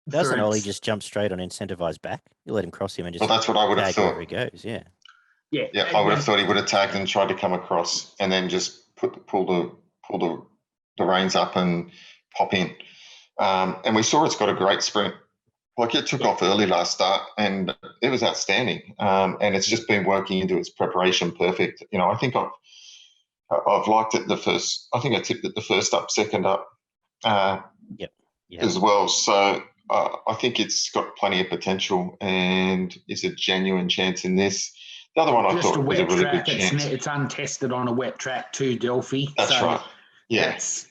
Doesn't Ollie just jump straight on Incentivise back? You let him cross him and just. Well, that's what I would have thought. Wherever he goes, yeah. Yeah, I would have thought he would have tagged and tried to come across, and then just pull the reins up and pop in. And we saw it's got a great sprint. Like it took off early last start, and it was outstanding. And it's just been working into its preparation perfect. I think I've liked it the first. I think I tipped it the first up, second up, as well. So I think it's got plenty of potential and is a genuine chance in this. The other one I thought was a really good chance. It's untested on a wet track too, Delphi. That's right. Yeah. That's,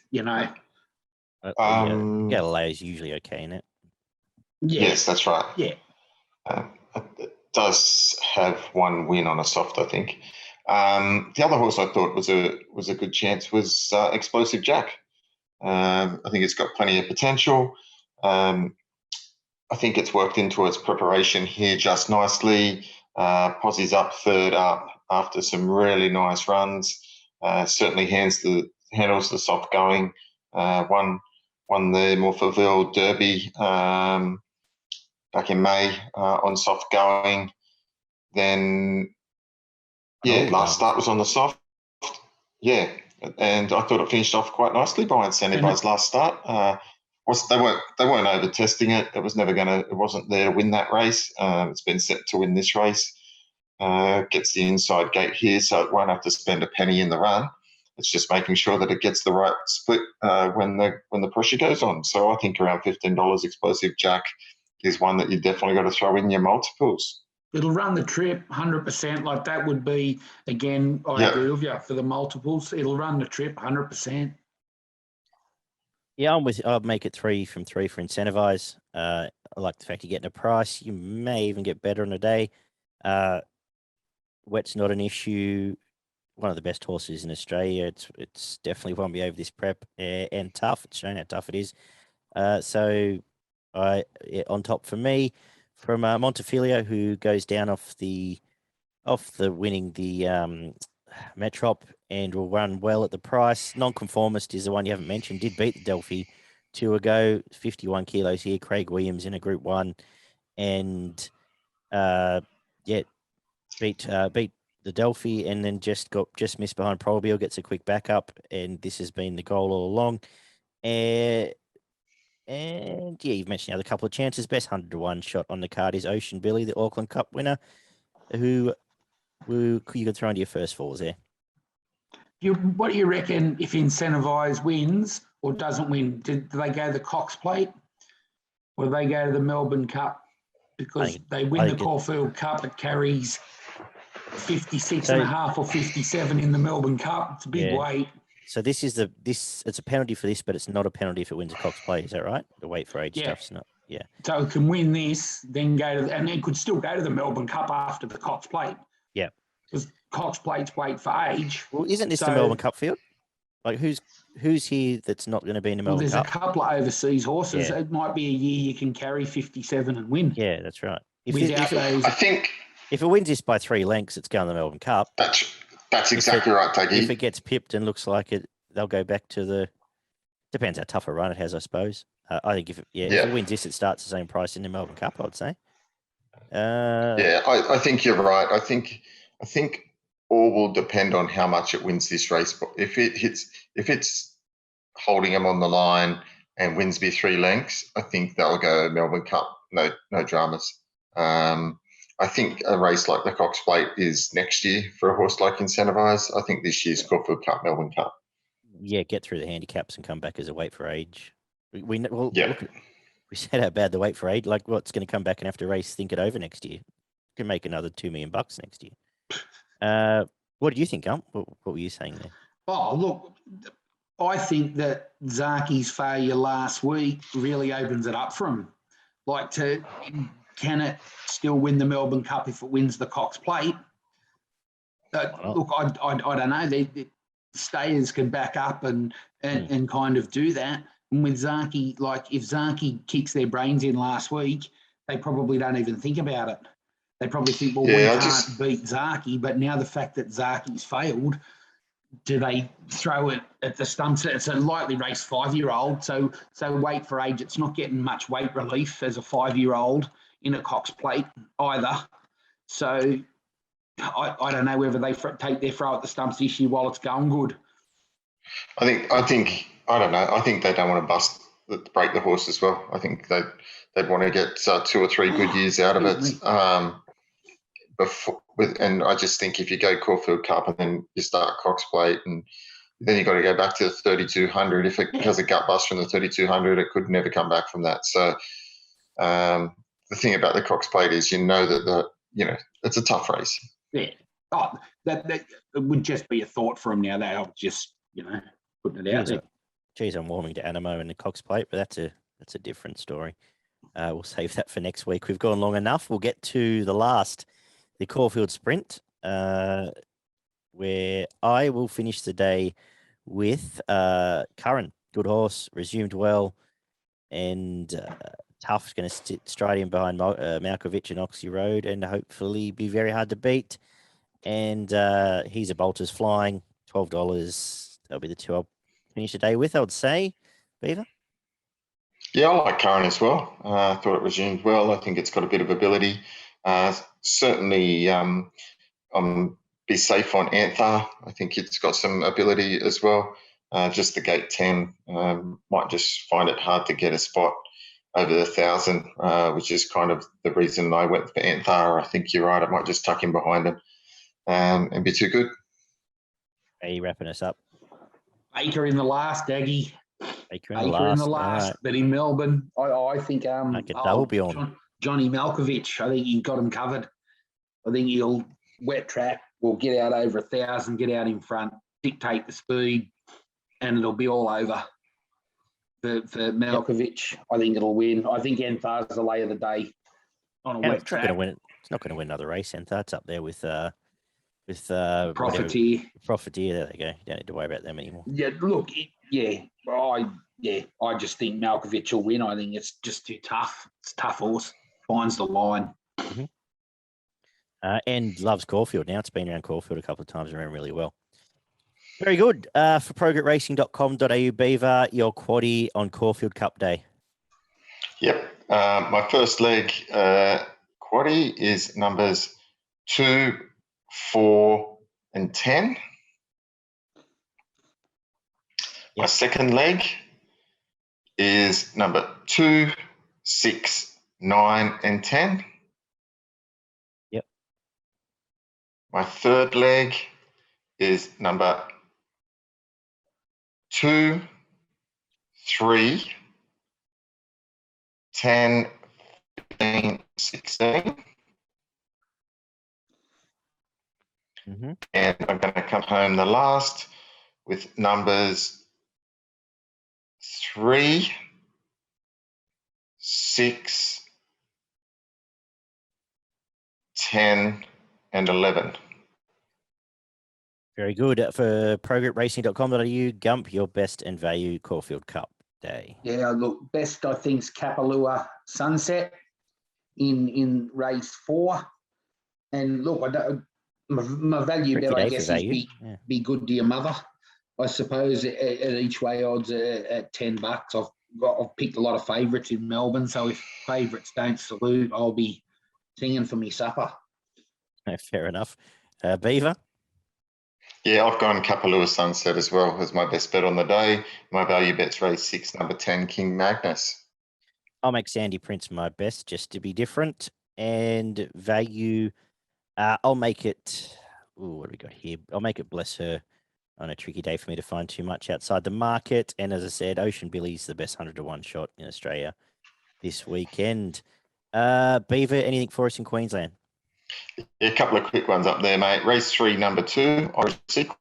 Galileo's usually okay in it. Yeah. Yes, that's right. Yeah. It does have 1 win on a soft, I think. The other horse I thought was a good chance was Explosive Jack. I think it's got plenty of potential. I think it's worked into its preparation here just nicely. Posse's up, third up after some really nice runs. Certainly handles the soft going. Won the Morphettville Derby back in May on soft going. Then, last start was on the soft. Yeah, and I thought it finished off quite nicely by Incentivize last start. They weren't over testing it. It wasn't there to win that race. It's been set to win this race. Gets the inside gate here, so it won't have to spend a penny in the run. It's just making sure that it gets the right split when the pressure goes on. So I think around $15 Explosive Jack is one that you definitely got to throw in your multiples. It'll run the trip 100%. Like that would be, again, I agree with you for the multiples. It'll run the trip 100%. Yeah, I'm with you. I'll make it 3 from 3 for Incentivize. I like the fact you're getting a price. You may even get better on a day. Wet's not an issue. One of the best horses in Australia. It's definitely won me over this prep and tough. It's shown how tough it is. So on top for me from Montefilia, who goes down off the winning the Metrop and will run well at the price. Nonconformist is the one you haven't mentioned. Did beat the Delphi 2 ago. 51 kilos here. Craig Williams in a Group 1, and beat the Delphi, and then just missed behind Probable. Gets a quick backup, and this has been the goal all along. And you've mentioned the other couple of chances. Best 100-1 shot on the card is Ocean Billy, the Auckland Cup winner, who you could throw into your first fours there. What do you reckon if Incentivize wins or doesn't win? Do they go to the Cox Plate or do they go to the Melbourne Cup? Because they win the Caulfield Cup, it carries 56.5 or 57 in the Melbourne Cup. It's a big weight. So it's a penalty for this, but it's not a penalty if it wins a Cox Plate. Is that right? The weight for age stuff's not. Yeah. So it can win this, then and it could still go to the Melbourne Cup after the Cox Plate. Yeah. Because Cox Plate's weight for age. Well, isn't this the Melbourne Cup field? Like who's here that's not going to be in the Melbourne Cup? There's a couple of overseas horses. Yeah. It might be a year you can carry 57 and win. Yeah, that's right. I think if it wins this by 3 lengths, it's going to the Melbourne Cup. That's exactly right, If Daggy. it gets pipped and looks like it, they'll go back to the. Depends how tough a run it has, I suppose. I think if it wins this, it starts the same price in the Melbourne Cup, I'd say. I think you're right. I think all will depend on how much it wins this race. But if it's holding them on the line and wins by 3 lengths, I think they'll go Melbourne Cup. No dramas. I think a race like the Cox Plate is next year for a horse like Incentivise. I think this year's Caulfield Cup, Melbourne Cup. Yeah, get through the handicaps and come back as a weight for age. We said how bad the weight for age. Like, what's going to come back and have to race Think It Over next year? Can make another $2 million next year. What do you think, Gump? What were you saying there? Oh, look, I think that Zaki's failure last week really opens it up for him. Like, can it still win the Melbourne Cup if it wins the Cox Plate? Look, I don't know. The stayers can back up and kind of do that. And with Zaki, like if Zaki kicks their brains in last week, they probably don't even think about it. They probably think, well, we can't beat Zaki. But now the fact that Zaki's failed, do they throw it at the stumps? It's a lightly raced 5-year-old. So weight for age, it's not getting much weight relief as a 5-year-old in a Cox Plate either. So I don't know whether they take their throw at the stumps this year while it's going good. I think I don't know. I think they don't want to break the horse as well. I think they'd want to get 2 or 3 good years out of it. And I just think if you go Caulfield Cup and then you start Cox Plate and then you've got to go back to the 3,200. If it has a gut bust from the 3,200, it could never come back from that. So the thing about the Cox Plate is that it's a tough race. Yeah. Oh, that it would just be a thought for him now. They'll just putting it out there. Geez, I'm warming to Animo and the Cox Plate, but that's a different story. We'll save that for next week. We've gone long enough. We'll get to the Caulfield Sprint, where I will finish the day with Curran, good horse, resumed well, and Tough's going to sit straight in behind Malkovich and Oxy Road and hopefully be very hard to beat. And he's a bolter's flying, $12. That'll be the 2 I'll finish the day with, I would say. Beaver? Yeah, I like Curran as well. I thought it resumed well. I think it's got a bit of ability. Certainly, be safe on Anthar. I think it's got some ability as well. Just the gate 10 might just find it hard to get a spot over the 1,000, which is kind of the reason I went for Anthar. I think you're right. It might just tuck in behind him and be too good. Are you wrapping us up? Baker in the last, Daggy. Baker in the last. Right. But in Melbourne, I think double be on. Johnny Malkovich, I think he got him covered. I think he'll wet track, will get out over 1,000, get out in front, dictate the speed, and it'll be all over for Malkovich. Yep. I think it'll win. I think Enthar's the lay of the day on a wet track. It's not going to win another race, Enthar. It's up there with Profiteer. Profiteer, there they go. You don't need to worry about them anymore. Yeah, look, I just think Malkovich will win. I think it's just too tough. It's a tough horse. Finds the line. Mm-hmm. And loves Caulfield now. It's been around Caulfield a couple of times and ran really well. Very good. For progretracing.com.au, Beaver, your quaddie on Caulfield Cup Day. Yep. My first leg quaddie is numbers 2, 4, and 10. Yep. My second leg is number 2, 6, 9, and 10. Yep. My third leg is number 2, 3, 10, 15, 16. Mm-hmm. And I'm going to come home the last with numbers 3, 6, 10, and 11. Very good. For progretracing.com.au, Gump, your best and value Caulfield Cup Day. Yeah, look, best I think's Kapalua Sunset in race 4. And look, My value Tricky bet, I day for guess, is value. Yeah. be good to your mother. I suppose at each way odds at $10. I've picked a lot of favourites in Melbourne, so if favourites don't salute, I'll be singing for me supper. Fair enough. Beaver? Yeah, I've gone Kapalua Sunset as well as my best bet on the day. My value bet's race 6, number 10, King Magnus. I'll make Sandy Prince my best just to be different. And value, I'll make it. Ooh, what do we got here? I'll make it Bless Her on a tricky day for me to find too much outside the market. And as I said, Ocean Billy's the best 100-to-1 shot in Australia this weekend. Beaver, anything for us in Queensland? Yeah, a couple of quick ones up there, mate. Race 3, number 2, Orange Sequel.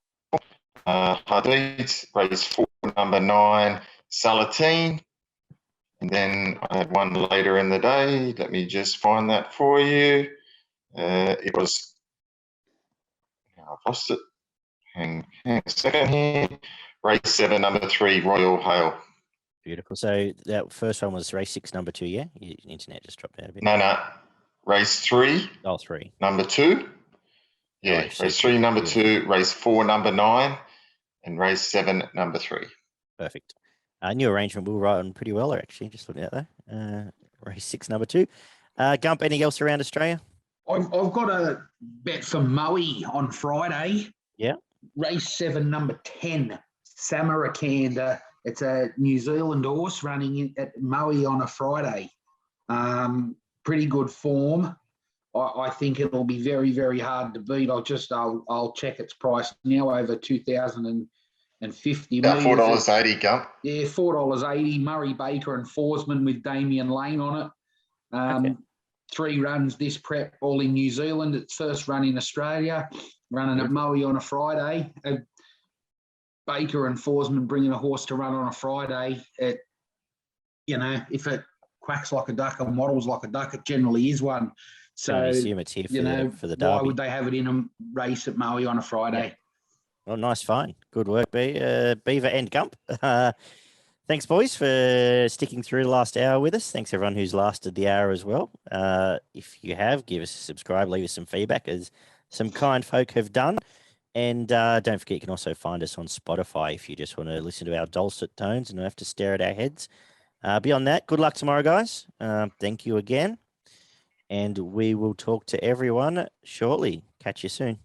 Hadid. Race 4, number 9, Salatine. And then I had one later in the day. Let me just find that for you. It was, I've lost it. Hang a second here. Race 7, number 3, Royal Hail. Beautiful. So that first one was race 6, number 2, yeah? Your internet just dropped out a bit. No. Race 3. Oh, 3. Number 2. Yeah, Orange race Sequel. 3, number Beautiful. 2, race 4, number 9, and race 7, number 3. Perfect. New arrangement will run pretty well, actually, just looking at that. Race 6, number 2. Gump, anything else around Australia? I've got a bet for Maui on Friday. Yeah. Race 7, number 10, Samarkand. It's a New Zealand horse running at Maui on a Friday. Pretty good form. I think it'll be very, very hard to beat. I'll check its price now, over 2,050 About metres. $4.80, Gump. Yeah, $4.80. Murray Baker and Forsman with Damien Lane on it. Okay. 3 runs this prep, all in New Zealand. Its first run in Australia, running at Maui on a Friday. Baker and Forsman bringing a horse to run on a Friday. If it quacks like a duck or models like a duck, it generally is one. So, I assume it's here for the derby. why would they have it in a race at Maui on a Friday? Yeah. Well, nice find. Good work, Beaver and Gump. Thanks, boys, for sticking through the last hour with us. Thanks, everyone who's lasted the hour as well. If you have, give us a subscribe, leave us some feedback, as some kind folk have done. And don't forget, you can also find us on Spotify if you just want to listen to our dulcet tones and not have to stare at our heads. Beyond that, good luck tomorrow, guys. Thank you again. And we will talk to everyone shortly. Catch you soon.